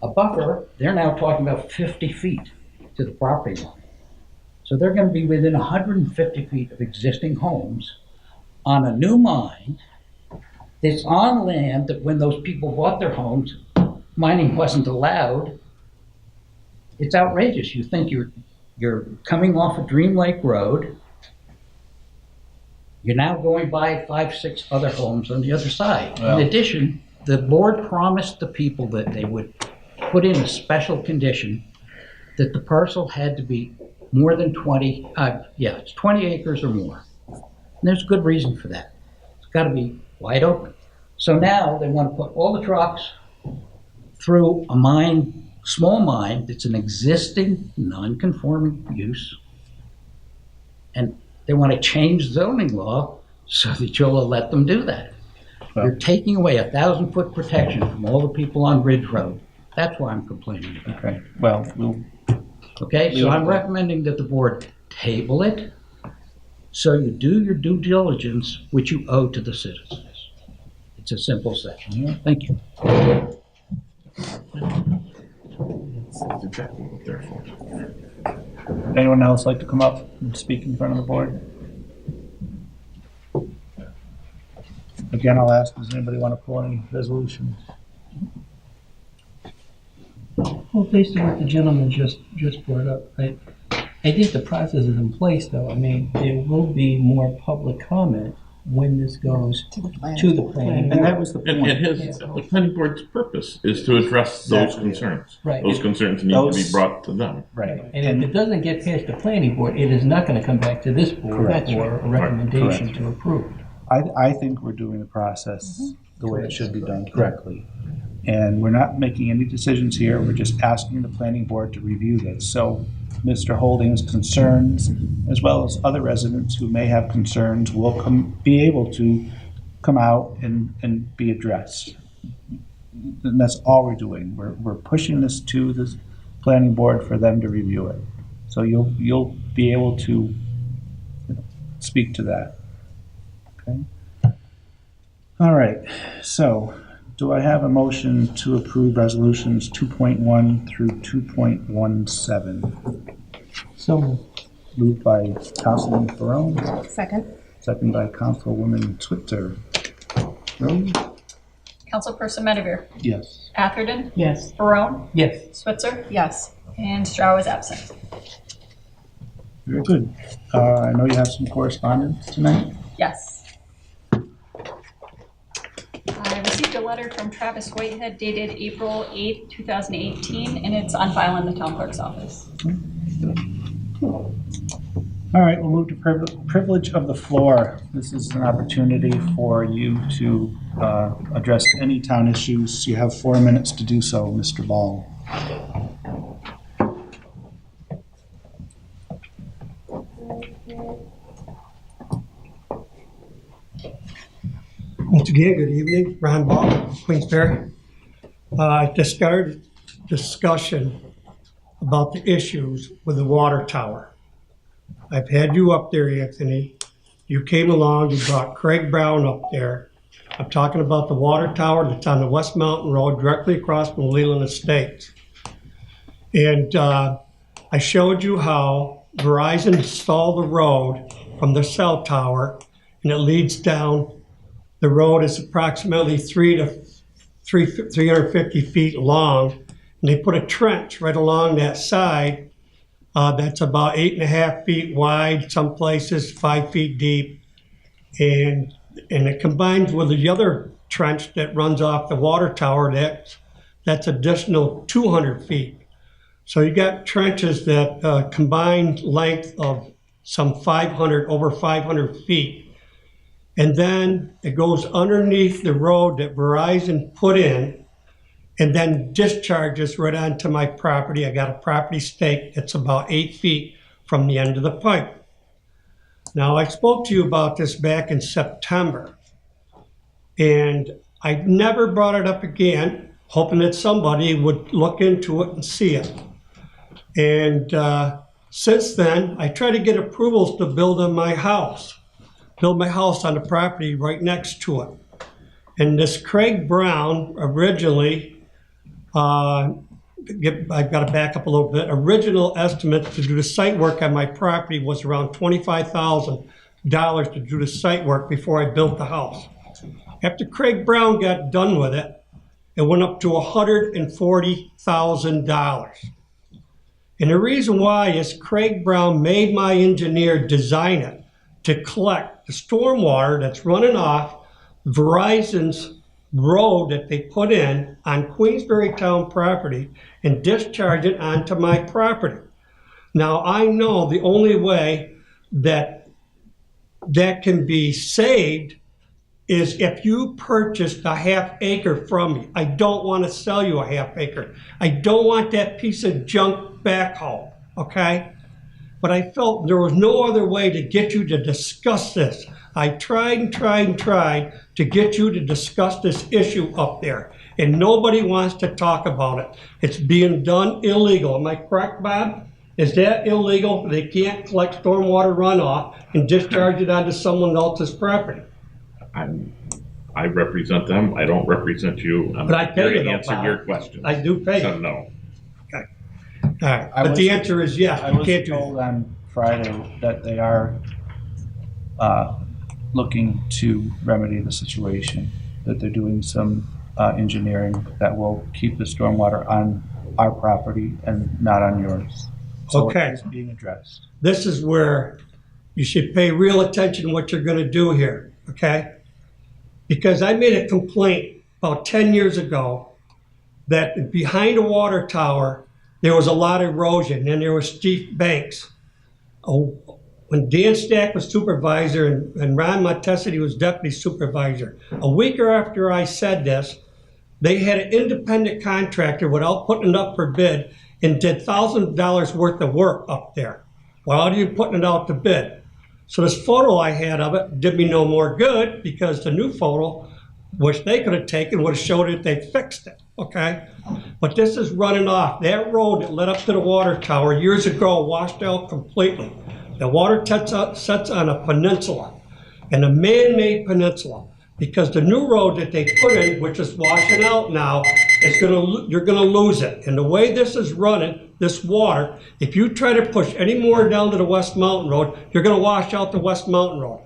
A buffer, they're now talking about 50 feet to the property line. So they're going to be within 150 feet of existing homes on a new mine that's on land that when those people bought their homes, mining wasn't allowed. It's outrageous. You think you're coming off of Dream Lake Road. You're now going by 5, 6 other homes on the other side. Well, in addition, the board promised the people that they would put in a special condition that the parcel had to be more than 20 acres or more. And there's good reason for that. It's got to be wide open. So now they want to put all the trucks through a mine, small mine, that's an existing non-conforming use. And they want to change zoning law so that you'll let them do that. Well, you're taking away 1,000-foot protection from all the people on Ridge Road. That's why I'm complaining about it. Okay, well, so I'm recommending that the board table it so you do your due diligence, which you owe to the citizens. It's a simple section. Mm-hmm. Thank you. Anyone else like to come up and speak in front of the board? Again, I'll ask, does anybody want to pull any resolutions? Well, based on what the gentleman just brought up, I think the process is in place, though. I mean, there will be more public comment when this goes to the planning. And that was the point. The planning board's purpose is to address those concerns. Right. Those concerns need to be brought to them. Right. And if it doesn't get past the planning board, it is not going to come back to this board Correct. for a recommendation Correct. to approve. I think we're doing the process the way it should be done correctly. And we're not making any decisions here, we're just asking the planning board to review this. So Mr. Holding's concerns, as well as other residents who may have concerns, will be able to come out and be addressed. And that's all we're doing. We're pushing this to the planning board for them to review it. So you'll be able to speak to that. Okay. All right. So do I have a motion to approve resolutions 2.1 through 2.17? So moved by Councilman Barone. Second. Second by Councilwoman Switzer. Roll. Councilperson Medivir. Yes. Atherton. yes. Barone. Yes. Switzer. Yes. And Strow is absent. Very good. I know you have some correspondence tonight. Yes. I received a letter from Travis Whitehead dated April 8th, 2018, and it's on file in the town clerk's office. All right, we'll move to privilege of the floor. This is an opportunity for you to address any town issues. You have 4 minutes to do so, Mr. Ball. Once again, good evening. Ron Ball, Queensbury. I just started discussion about the issues with the water tower. I've had you up there, Anthony. You came along, you brought Craig Brown up there. I'm talking about the water tower that's on the West Mountain Road, directly across from Leland Estates. And I showed you how Verizon installed the road from the cell tower, and it leads down. The road is approximately 350 feet long, and they put a trench right along that side that's about 8.5 feet wide, some places 5 feet deep, and it combines with the other trench that runs off the water tower that's additional 200 feet. So you got trenches that combined length of some over 500 feet. And then it goes underneath the road that Verizon put in and then discharges right onto my property. I got a property stake that's about 8 feet from the end of the pipe. Now, I spoke to you about this back in September, and I never brought it up again, hoping that somebody would look into it and see it. And since then, I tried to get approvals to build on my house. Build my house on the property right next to it. And this Craig Brown originally, I've got to back up a little bit, original estimate to do the site work on my property was around $25,000 to do the site work before I built the house. After Craig Brown got done with it, it went up to $140,000. And the reason why is Craig Brown made my engineer design it to collect the stormwater that's running off Verizon's road that they put in on Queensbury town property and discharge it onto my property. Now, I know the only way that can be saved is if you purchased a half acre from me. I don't want to sell you a half acre. I don't want that piece of junk backhoe, okay? But I felt there was no other way to get you to discuss this. I tried and tried and tried to get you to discuss this issue up there, and nobody wants to talk about it. It's being done illegal. Am I correct, Bob? Is that illegal? They can't collect stormwater runoff and discharge it onto someone else's property. I represent them. I don't represent you. I'm But I pay you, to answer Bob. your question. I do pay So you. no. Okay. All right. But the answer is yes. I You was can't do told on Friday that they are looking to remedy the situation, that they're doing some engineering that will keep the stormwater on our property and not on yours. So Okay. it is being addressed. This is where you should pay real attention to what you're going to do here, okay? Because I made a complaint about 10 years ago that behind a water tower, there was a lot of erosion and there were steep banks. Oh, when Dan Stack was supervisor and Ron Montesity was deputy supervisor, a week after I said this, they had an independent contractor without putting it up for bid and did $1,000 worth of work up there without even putting it out to bid. So this photo I had of it did me no more good because the new photo, which they could have taken, would have showed that they fixed it, okay? But this is running off. That road that led up to the water tower years ago washed out completely. The water sets on a peninsula, and a man-made peninsula, because the new road that they put in, which is washing out now, you're gonna lose it. And the way this is running, this water, if you try to push any more down to the West Mountain Road, you're gonna wash out the West Mountain Road.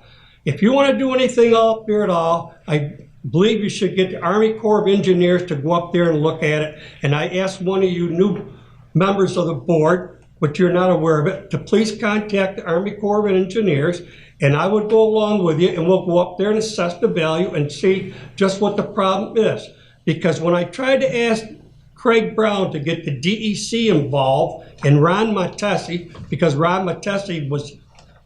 If you wanna do anything up here at all, I believe you should get the Army Corps of Engineers to go up there and look at it. And I asked one of you new members of the board, but you're not aware of it, to please contact the Army Corps of Engineers, and I would go along with you, and we'll go up there and assess the value and see just what the problem is. Because when I tried to ask Craig Brown to get the DEC involved and Ron Montesi, because Ron Montesi was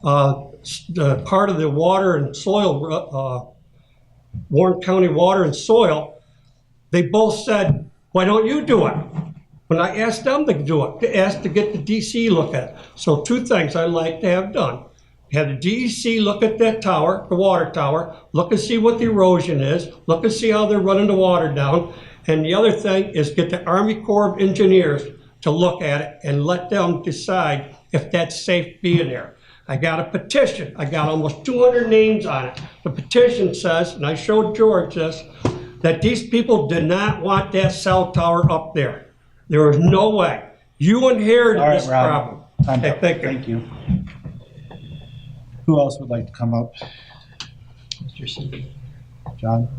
part of the water and soil, Warren County Water and Soil, they both said, why don't you do it? When I asked them to do it, to ask to get the DEC look at it. So two things I'd like to have done. Have the DEC look at that tower, the water tower, look and see what the erosion is, look and see how they're running the water down. And the other thing is get the Army Corps of Engineers to look at it and let them decide if that's safe being there. I got a petition. I got almost 200 names on it. The petition says, and I showed George this, that these people did not want that cell tower up there. There was no way. You inherited this problem. Okay, thank you. Who else would like to come up? Mr. C. John?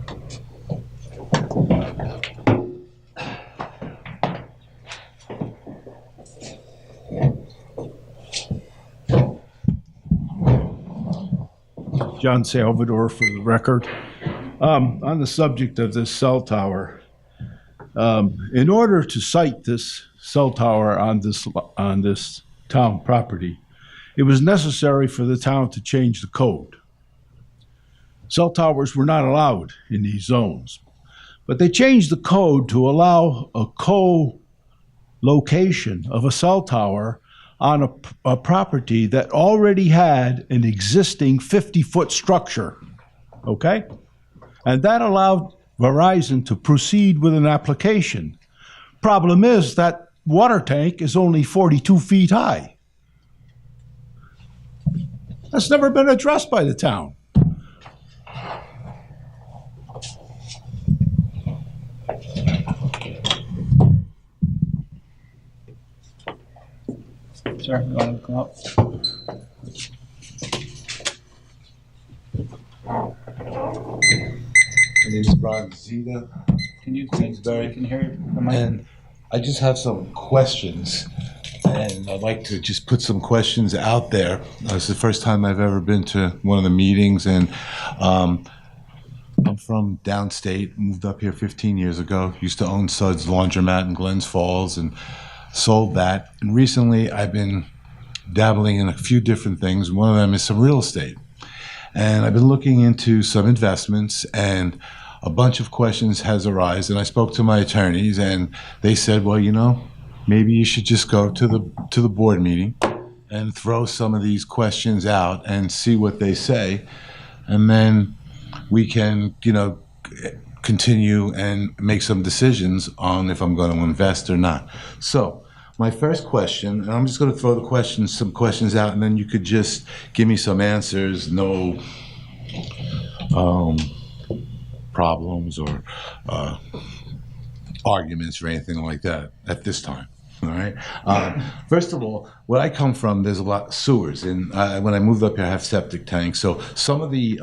John Salvador for the record. On the subject of this cell tower, in order to site this cell tower on this town property, it was necessary for the town to change the code. Cell towers were not allowed in these zones, but they changed the code to allow a co-location of a cell tower on a property that already had an existing 50-foot structure, okay? And that allowed Verizon to proceed with an application. Problem is that water tank is only 42 feet high. That's never been addressed by the town. Sir, you want to come up? My name is Brian Zeta. Can you Queensbury? Can hear you? And I just have some questions, and I'd like to just put some questions out there. It's the first time I've ever been to one of the meetings, and I'm from downstate, moved up here 15 years ago, used to own Suds Laundromat in Glens Falls, and sold that. And recently I've been dabbling in a few different things. One of them is some real estate. And I've been looking into some investments, and a bunch of questions has arisen. And I spoke to my attorneys, and they said, well, you know, maybe you should just go to the board meeting and throw some of these questions out and see what they say. And then we can, you know, continue and make some decisions on if I'm going to invest or not. So my first question, and I'm just going to throw some questions out, and then you could just give me some answers, no problems or arguments or anything like that at this time. All right. First of all, where I come from, there's a lot of sewers, and when I moved up here, I have septic tanks. So some of the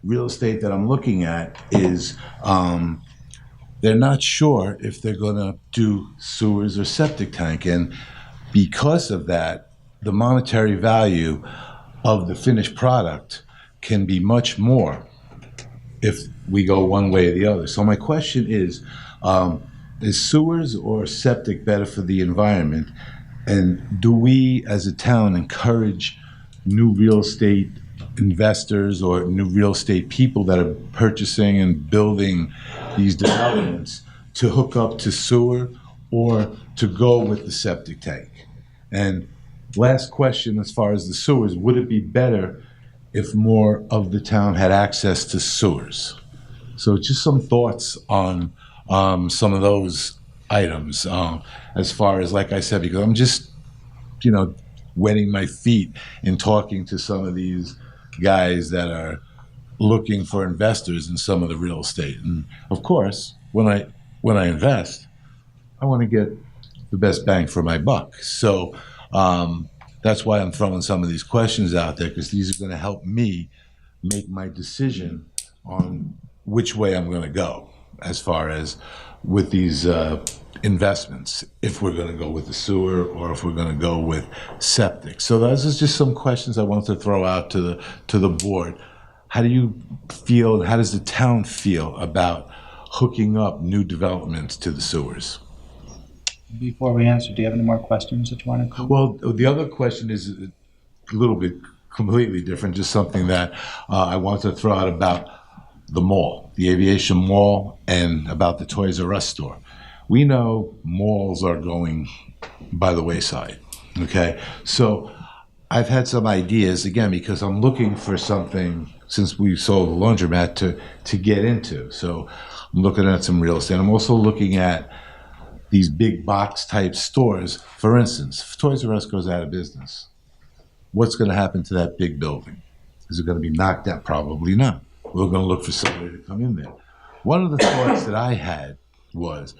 real estate that I'm looking at is they're not sure if they're going to do sewers or septic tank, and because of that, the monetary value of the finished product can be much more if we go one way or the other. So my question is sewers or septic better for the environment? And do we, as a town, encourage new real estate investors or new real estate people that are purchasing and building these developments to hook up to sewer or to go with the septic tank? And last question, as far as the sewers, would it be better if more of the town had access to sewers? So just some thoughts on some of those items, as far as, like I said, because I'm just, wetting my feet in talking to some of these guys that are looking for investors in some of the real estate. And of course, when I invest, I want to get the best bang for my buck. So that's why I'm throwing some of these questions out there, because these are going to help me make my decision on which way I'm going to go as far as with these investments, if we're going to go with the sewer or if we're going to go with septic. So those are just some questions I wanted to throw out to the board. How do you feel, how does the town feel about hooking up new developments to the sewers? Before we answer, do you have any more questions that you want to? Well, the other question is a little bit completely different, just something that I wanted to throw out about the mall, the aviation mall, and about the Toys R Us store. We know malls are going by the wayside, okay? So I've had some ideas, again, because I'm looking for something, since we sold the laundromat, to get into. So I'm looking at some real estate. I'm also looking at these big box type stores. For instance, if Toys R Us goes out of business, what's going to happen to that big building? Is it going to be knocked out? Probably not. We're going to look for somebody to come in there. One of the thoughts that I had was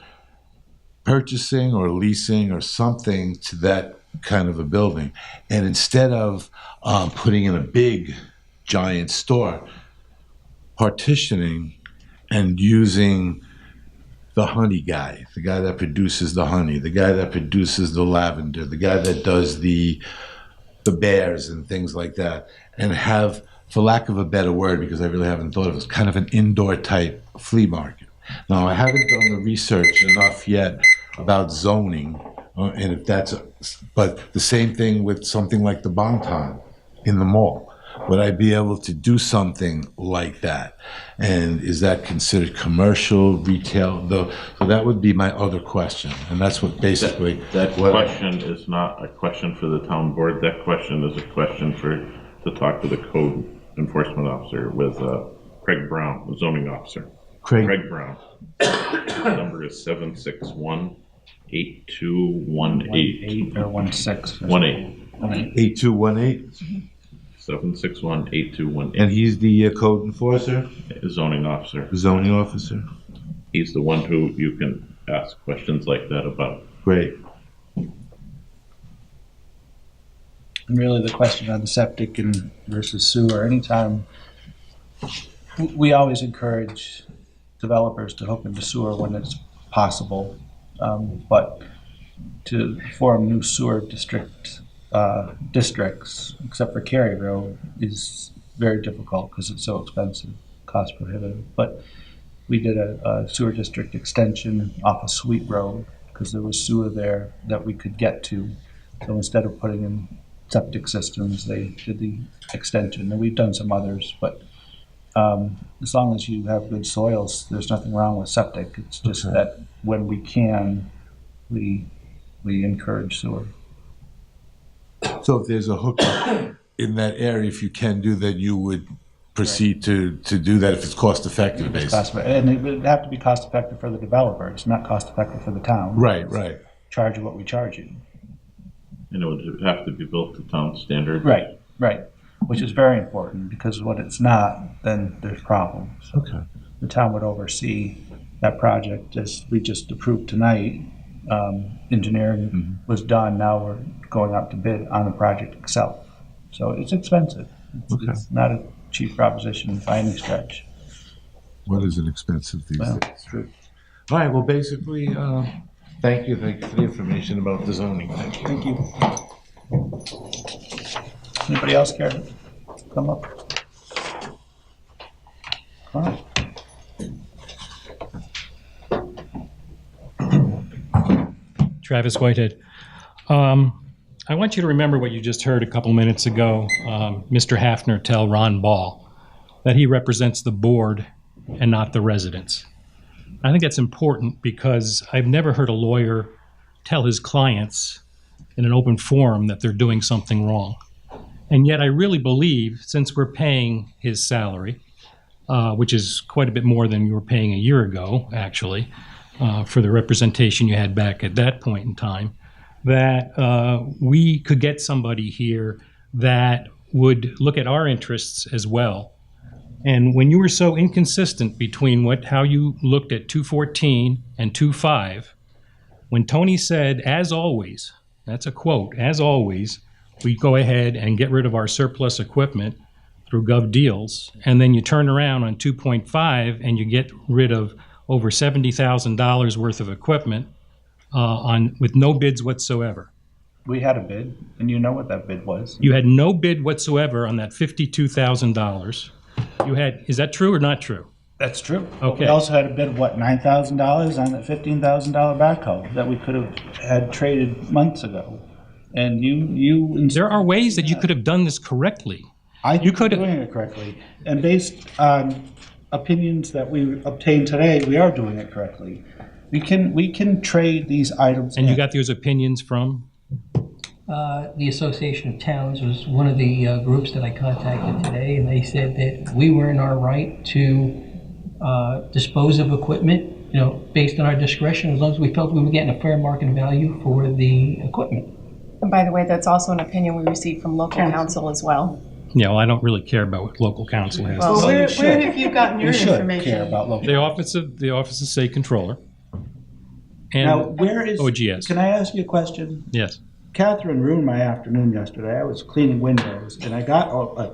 purchasing or leasing or something to that kind of a building. And instead of putting in a big, giant store, partitioning and using the honey guy, the guy that produces the honey, the guy that produces the lavender, the guy that does the bears and things like that, and have, for lack of a better word, because I really haven't thought of it, kind of an indoor type flea market. Now, I haven't done the research enough yet about zoning, and if that's, but the same thing with something like the Bonton in the mall. Would I be able to do something like that? And is that considered commercial, retail? So that would be my other question, and that's what basically... That question is not a question for the town board. That question is a question to talk to the code enforcement officer with Craig Brown, the zoning officer. Craig Brown. The number is 761-8218. 8 or 16. 18. 8218? 761-8218. And he's the code enforcer? Zoning officer. Zoning officer. He's the one who you can ask questions like that about. Great. And really the question on the septic and versus sewer, anytime, we always encourage developers to hook into sewer when it's possible, but to form new sewer districts, except for Caryville, is very difficult because it's so expensive, cost prohibitive. But we did a sewer district extension off of Sweet Road because there was sewer there that we could get to. So instead of putting in septic systems, they did the extension. And we've done some others, but as long as you have good soils, there's nothing wrong with septic. It's just that when we can, we encourage sewer. So if there's a hookup in that area, if you can do that, you would proceed to do that if it's cost effective, basically. And it would have to be cost effective for the developer. It's not cost effective for the town. Right, right. Charge you what we charge you. And it would have to be built to town standard. Right, right. Which is very important, because when it's not, then there's problems. Okay. The town would oversee that project, as we just approved tonight. Engineering was done. Now we're going out to bid on the project itself. So it's expensive. It's not a cheap proposition by any stretch. What is an expensive these days? It's true. All right. Well, basically, thank you. Thank you for the information about the zoning. Thank you. Anybody else care to come up? All right. Travis Whitehead. I want you to remember what you just heard a couple minutes ago, Mr. Hafner tell Ron Ball that he represents the board and not the residents. I think that's important because I've never heard a lawyer tell his clients in an open forum that they're doing something wrong. And yet I really believe, since we're paying his salary, which is quite a bit more than you were paying a year ago, actually, for the representation you had back at that point in time, that we could get somebody here that would look at our interests as well. And when you were so inconsistent between how you looked at 214 and 25, when Tony said, as always, that's a quote, as always, we go ahead and get rid of our surplus equipment through Gov Deals, and then you turn around on 2.5 and you get rid of over $70,000 worth of equipment with no bids whatsoever. We had a bid, and you know what that bid was. You had no bid whatsoever on that $52,000. Is that true or not true? That's true. Okay. We also had a bid of what, $9,000 on that $15,000 backhoe that we could have had traded months ago. And there are ways that you could have done this correctly. I think you're doing it correctly. And based on opinions that we obtained today, we are doing it correctly. We can trade these items. And you got those opinions from? The Association of Towns was one of the groups that I contacted today, and they said that we were in our right to dispose of equipment, based on our discretion, as long as we felt we were getting a fair market value for the equipment. And by the way, that's also an opinion we received from local council as well. Yeah, well, I don't really care about what local council has. Well, where have you gotten your information? Care about local. The office of State Controller. And now, where is OGS? Can I ask you a question? Yes. Catherine ruined my afternoon yesterday. I was cleaning windows, and I got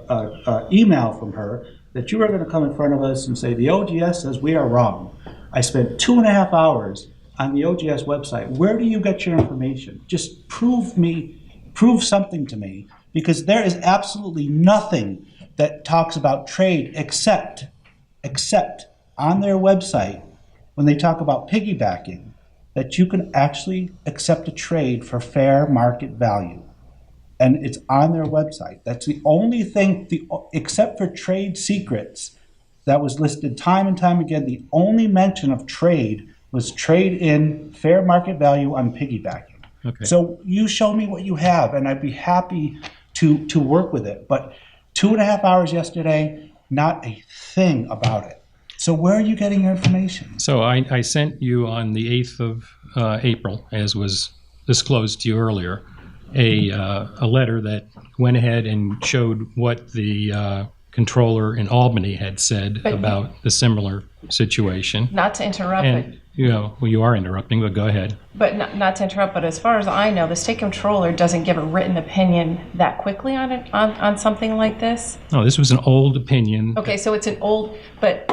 an email from her that you were going to come in front of us and say, the OGS says we are wrong. I spent 2.5 hours on the OGS website. Where do you get your information? Just prove something to me, because there is absolutely nothing that talks about trade except on their website when they talk about piggybacking, that you can actually accept a trade for fair market value. And it's on their website. That's the only thing, except for trade secrets, that was listed time and time again. The only mention of trade was trade in fair market value on piggybacking. Okay. So you show me what you have, and I'd be happy to work with it. But 2.5 hours yesterday, not a thing about it. So where are you getting your information? So I sent you on the 8th of April, as was disclosed to you earlier, a letter that went ahead and showed what the controller in Albany had said about the similar situation. Not to interrupt, and, you are interrupting, but go ahead. But not to interrupt, but as far as I know, the state controller doesn't give a written opinion that quickly on something like this. No, this was an old opinion. Okay, so it's an old, but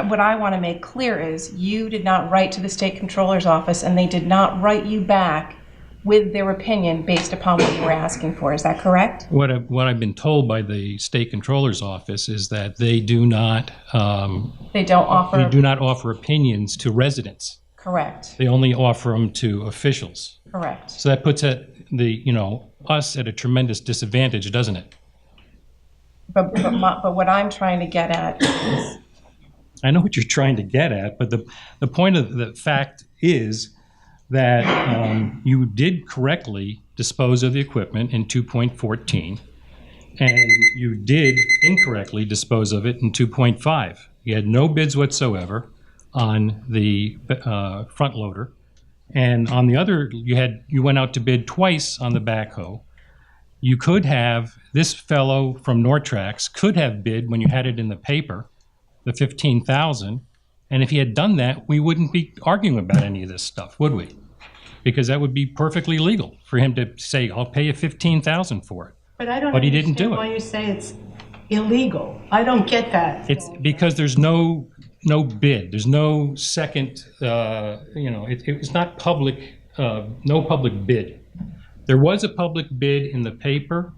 what I want to make clear is you did not write to the state controller's office, and they did not write you back with their opinion based upon what you were asking for. Is that correct? What I've been told by the state controller's office is that they do not offer opinions to residents. Correct. They only offer them to officials. Correct. So that puts us at a tremendous disadvantage, doesn't it? But what I'm trying to get at is, I know what you're trying to get at, but the point of the fact is that you did correctly dispose of the equipment in 2.14, and you did incorrectly dispose of it in 2.5. You had no bids whatsoever on the front loader, and on the other, you went out to bid twice on the backhoe. You could have, this fellow from Nortrax could have bid when you had it in the paper, the $15,000, and if he had done that, we wouldn't be arguing about any of this stuff, would we? Because that would be perfectly legal for him to say, "I'll pay you $15,000 for it." But he didn't do it. Why you say it's illegal? I don't get that. It's because there's no bid. There's no second. It's not public. No public bid. There was a public bid in the paper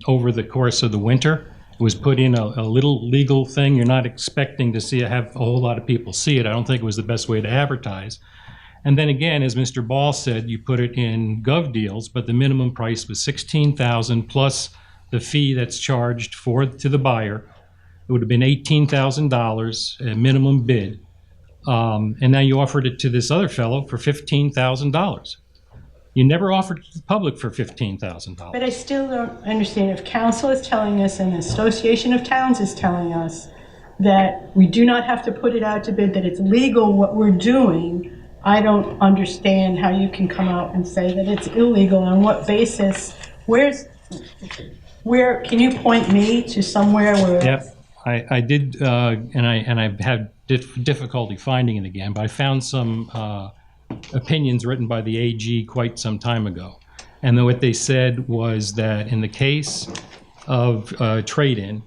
over the course of the winter. It was put in a little legal thing. You're not expecting to have a whole lot of people see it. I don't think it was the best way to advertise. And then again, as Mr. Ball said, you put it in gov deals, but the minimum price was $16,000 plus the fee that's charged to the buyer. It would have been $18,000 a minimum bid. And now you offered it to this other fellow for $15,000. You never offered it to the public for $15,000. But I still don't understand if council is telling us and the Association of Towns is telling us that we do not have to put it out to bid, that it's legal what we're doing. I don't understand how you can come out and say that it's illegal. On what basis? Where can you point me to somewhere where? Yep, I did, and I've had difficulty finding it again, but I found some opinions written by the AG quite some time ago. And then what they said was that in the case of trade-in,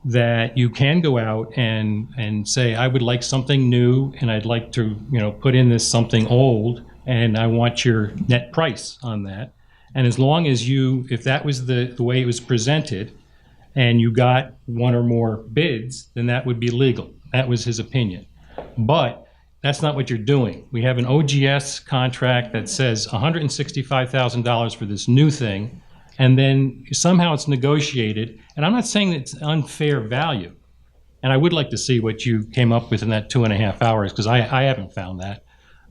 that you can go out and say, I would like something new, and I'd like to, put in this something old, and I want your net price on that. And as long as if that was the way it was presented, and you got one or more bids, then that would be legal. That was his opinion. But that's not what you're doing. We have an OGS contract that says $165,000 for this new thing, and then somehow it's negotiated. And I'm not saying that it's unfair value. And I would like to see what you came up with in that 2.5 hours, because I haven't found that.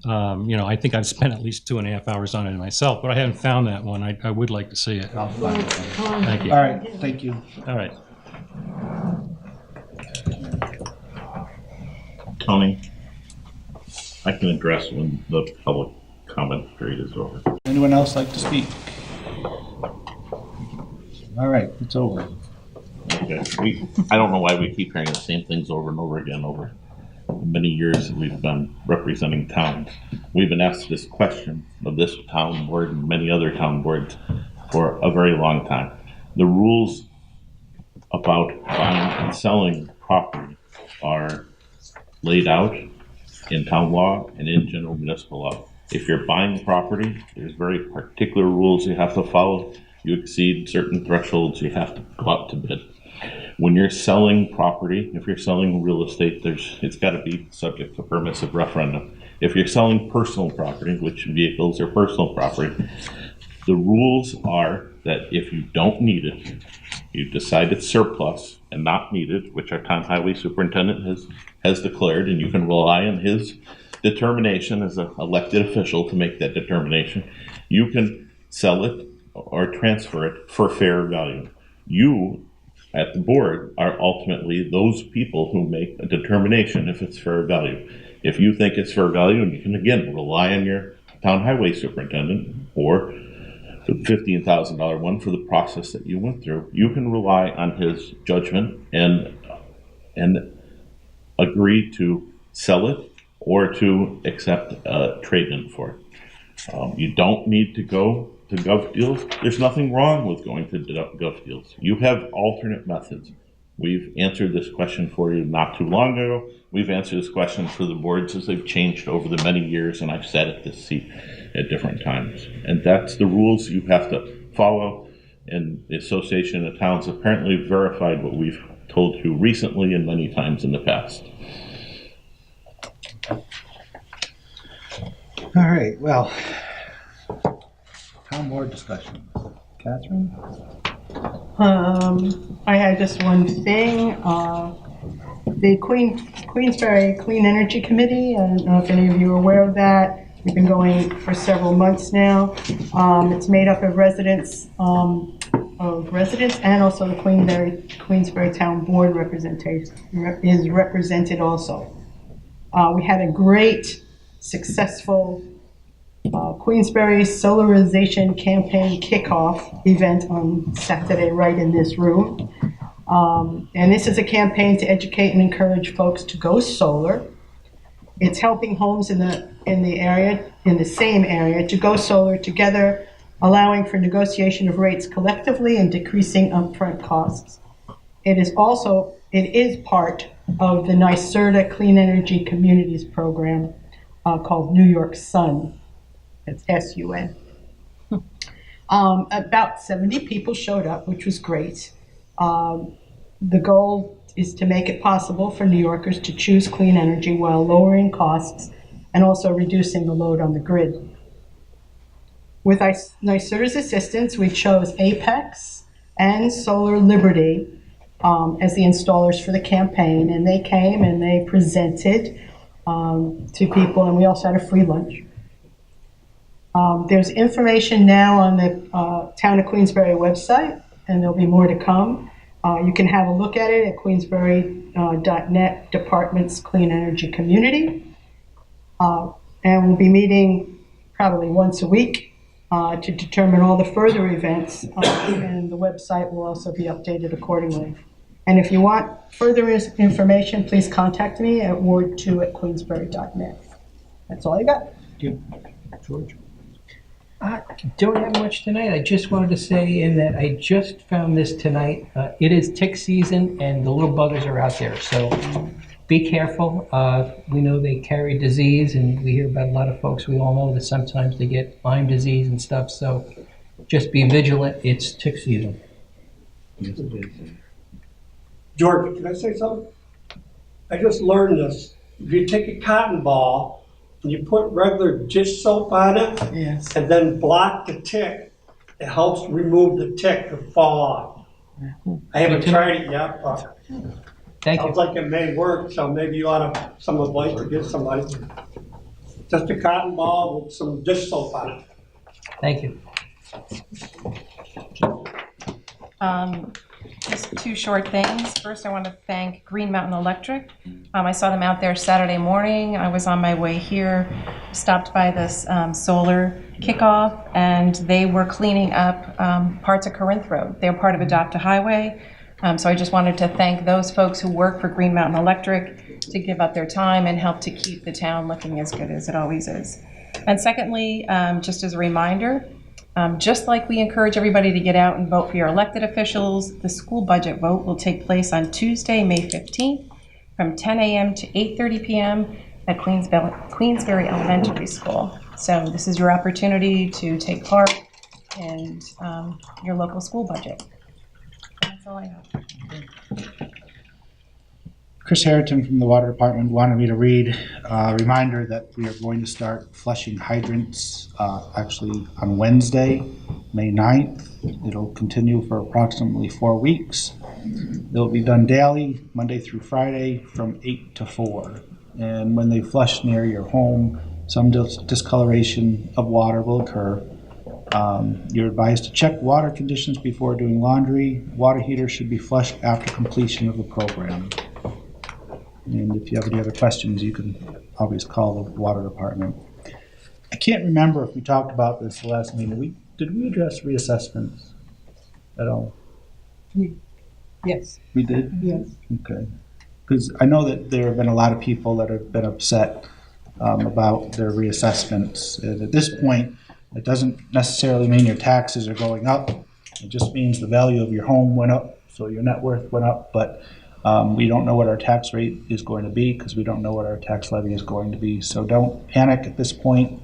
I think I've spent at least 2.5 hours on it myself, but I haven't found that one. I would like to see it. I'll find it. Thank you. All right, thank you. All right. Tony, I can address when the public comment period is over. Anyone else like to speak? All right, it's over. Okay. I don't know why we keep hearing the same things over and over again over many years that we've been representing towns. We've been asked this question of this town board and many other town boards for a very long time. The rules about buying and selling property are laid out in town law and in general municipal law. If you're buying property, there's very particular rules you have to follow. You exceed certain thresholds, you have to go out to bid. When you're selling property, if you're selling real estate, it's got to be subject to permissive referendum. If you're selling personal property, which vehicles are personal property, the rules are that if you don't need it, you decide it's surplus and not needed, which our town highway superintendent has declared, and you can rely on his determination as an elected official to make that determination, you can sell it or transfer it for fair value. You, at the board, are ultimately those people who make a determination if it's fair value. If you think it's fair value, and you can again rely on your town highway superintendent or the $15,000 one for the process that you went through, you can rely on his judgment and agree to sell it or to accept a trade-in for it. You don't need to go to gov deals. There's nothing wrong with going to gov deals. You have alternate methods. We've answered this question for you not too long ago. We've answered this question for the boards as they've changed over the many years, and I've sat at this seat at different times. And that's the rules you have to follow. And the Association of Towns apparently verified what we've told you recently and many times in the past. All right, well, town board discussion. Catherine? I had just one thing. The Queensbury Clean Energy Committee, I don't know if any of you are aware of that. We've been going for several months now. It's made up of residents and also the Queensbury Town Board representation is represented also. We had a great, successful Queensbury Solarization Campaign kickoff event on Saturday right in this room. And this is a campaign to educate and encourage folks to go solar. It's helping homes in the same area to go solar together, allowing for negotiation of rates collectively and decreasing upfront costs. It is part of the NYSERDA Clean Energy Communities program called New York Sun. It's SUN. About 70 people showed up, which was great. The goal is to make it possible for New Yorkers to choose clean energy while lowering costs and also reducing the load on the grid. With NYSERDA's assistance, we chose Apex and Solar Liberty as the installers for the campaign, and they came and they presented to people, and we also had a free lunch. There's information now on the Town of Queensbury website, and there'll be more to come. You can have a look at it at queensbury.net Department's Clean Energy Community. And we'll be meeting probably once a week to determine all the further events, and the website will also be updated accordingly. And if you want further information, please contact me at ward2@queensbury.net. That's all I got. Thank you. George? I don't have much tonight. I just wanted to say in that I just found this tonight. It is tick season and the little buggers are out there. So be careful. We know they carry disease, and we hear about a lot of folks. We all know that sometimes they get Lyme disease and stuff. So just be vigilant. It's tick season. Yes, it is. George, can I say something? I just learned this. If you take a cotton ball and you put regular dish soap on it, yes, and then block the tick, it helps remove the tick to fall off. I haven't tried it yet, but sounds like it may work, so maybe you ought to, some advice to give somebody. Just a cotton ball with some dish soap on it. Thank you. Just two short things. First, I want to thank Green Mountain Electric. I saw them out there Saturday morning. I was on my way here, stopped by this solar kickoff, and they were cleaning up parts of Corinth Road. They're part of Adopt a Highway. So I just wanted to thank those folks who work for Green Mountain Electric to give up their time and help to keep the town looking as good as it always is. And secondly, just as a reminder, just like we encourage everybody to get out and vote for your elected officials, the school budget vote will take place on Tuesday, May 15th from 10 a.m. to 8:30 p.m. at Queensbury Elementary School. So this is your opportunity to take part in your local school budget. That's all I have. Chris Harrington from the Water Department wanted me to read a reminder that we are going to start flushing hydrants actually on Wednesday, May 9th. It'll continue for approximately 4 weeks. It'll be done daily, Monday through Friday, from 8 to 4. And when they flush near your home, some discoloration of water will occur. You're advised to check water conditions before doing laundry. Water heaters should be flushed after completion of the program. And if you have any other questions, you can always call the water department. I can't remember if we talked about this the last meeting. Did we address reassessments at all? Yes. We did? Yes. Okay. Because I know that there have been a lot of people that have been upset about their reassessments. And at this point, it doesn't necessarily mean your taxes are going up. It just means the value of your home went up, so your net worth went up. But we don't know what our tax rate is going to be because we don't know what our tax levy is going to be. So don't panic at this point.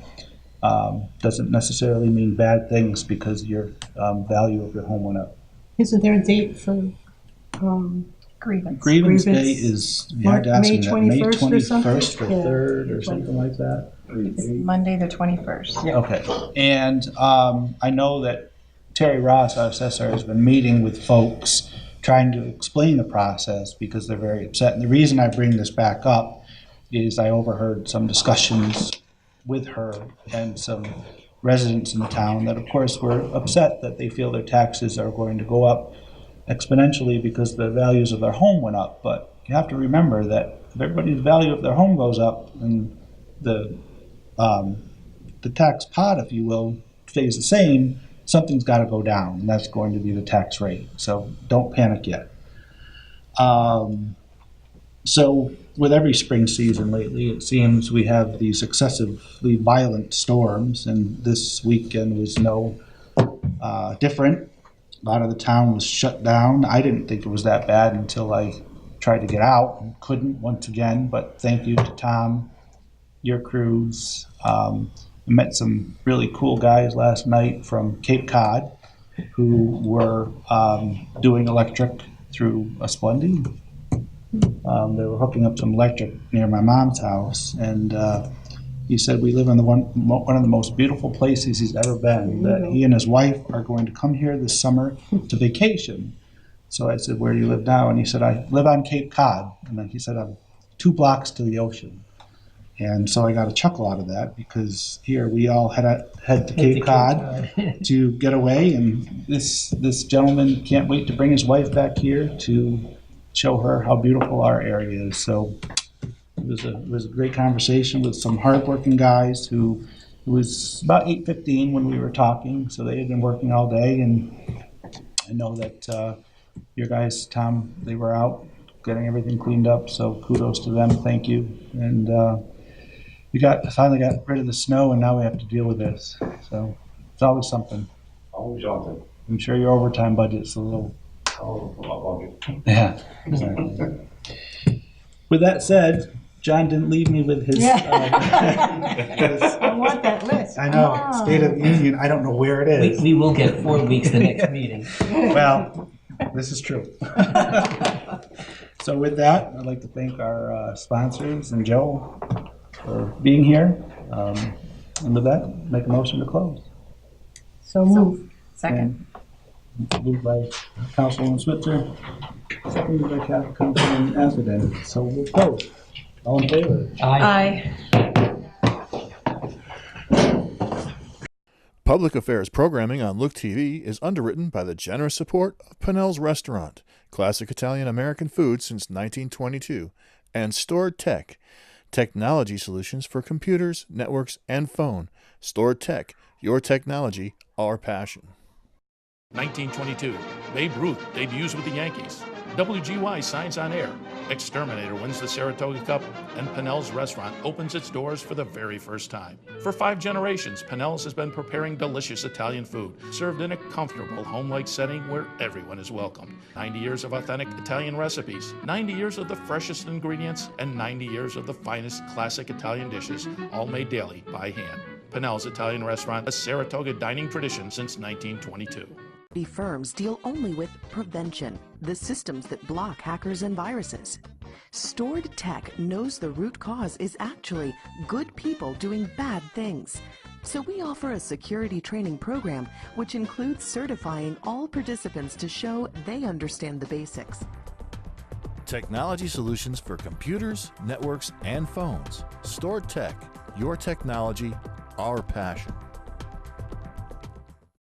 Doesn't necessarily mean bad things because your value of your home went up. Isn't there a date for grievance? Grievance day is May 21st or something? 21st or 3rd or something like that. It's Monday the 21st. Yeah. Okay. And I know that Terry Ross, our assessor, has been meeting with folks trying to explain the process because they're very upset. And the reason I bring this back up is I overheard some discussions with her and some residents in the town that, of course, were upset that they feel their taxes are going to go up exponentially because the values of their home went up. But you have to remember that if everybody's value of their home goes up and the tax pot, if you will, stays the same, something's got to go down, and that's going to be the tax rate. So don't panic yet. So with every spring season lately, it seems we have these excessively violent storms, and this weekend was no different. A lot of the town was shut down. I didn't think it was that bad until I tried to get out and couldn't once again, but thank you to Tom, your crews. I met some really cool guys last night from Cape Cod who were doing electric through a Splendid. They were hooking up some electric near my mom's house, and He said we live in one of the most beautiful places he's ever been, that he and his wife are going to come here this summer to vacation. So I said, where do you live now? And he said, I live on Cape Cod. And then he said, I'm 2 blocks to the ocean. And so I got a chuckle out of that, because here we all head to Cape Cod to get away, and this gentleman can't wait to bring his wife back here to show her how beautiful our area is. So it was a great conversation with some hardworking guys who it was about 8:15 when we were talking, so they had been working all day, and I know that your guys, Tom, they were out getting everything cleaned up, so kudos to them, thank you. And we finally got rid of the snow, and now we have to deal with this, so it's always something. Always something. I'm sure your overtime budget's a little... budget. Yeah. Exactly. With that said, John didn't leave me with his... I want that list. I know, Come on. State of the Union, I don't know where it is. We will get 4 weeks the next meeting. Well, this is true. So with that, I'd like to thank our sponsors and Joe for being here. And with that, make a motion to close. So move. Second. And moved by Councilwoman Switzer, seconded by Councilman Atherton. So we'll close. All in favor? Aye. Public Affairs programming on Look TV is underwritten by the generous support of Pinnell's Restaurant, classic Italian American food since 1922, and Stored Tech, technology solutions for computers, networks, and phone. Stored Tech, your technology, our passion. 1922, Babe Ruth debuts with the Yankees. WGY signs on air. Exterminator wins the Saratoga Cup, and Pinnell's Restaurant opens its doors for the very first time. For 5 generations, Pinnell's has been preparing delicious Italian food, served in a comfortable, home-like setting where everyone is welcomed. 90 years of authentic Italian recipes, 90 years of the freshest ingredients, and 90 years of the finest classic Italian dishes, all made daily by hand. Pinnell's Italian Restaurant, a Saratoga dining tradition since 1922. Firms deal only with prevention, the systems that block hackers and viruses. Stored Tech knows the root cause is actually good people doing bad things. So we offer a security training program which includes certifying all participants to show they understand the basics. Technology solutions for computers, networks, and phones. Stored Tech, your technology, our passion.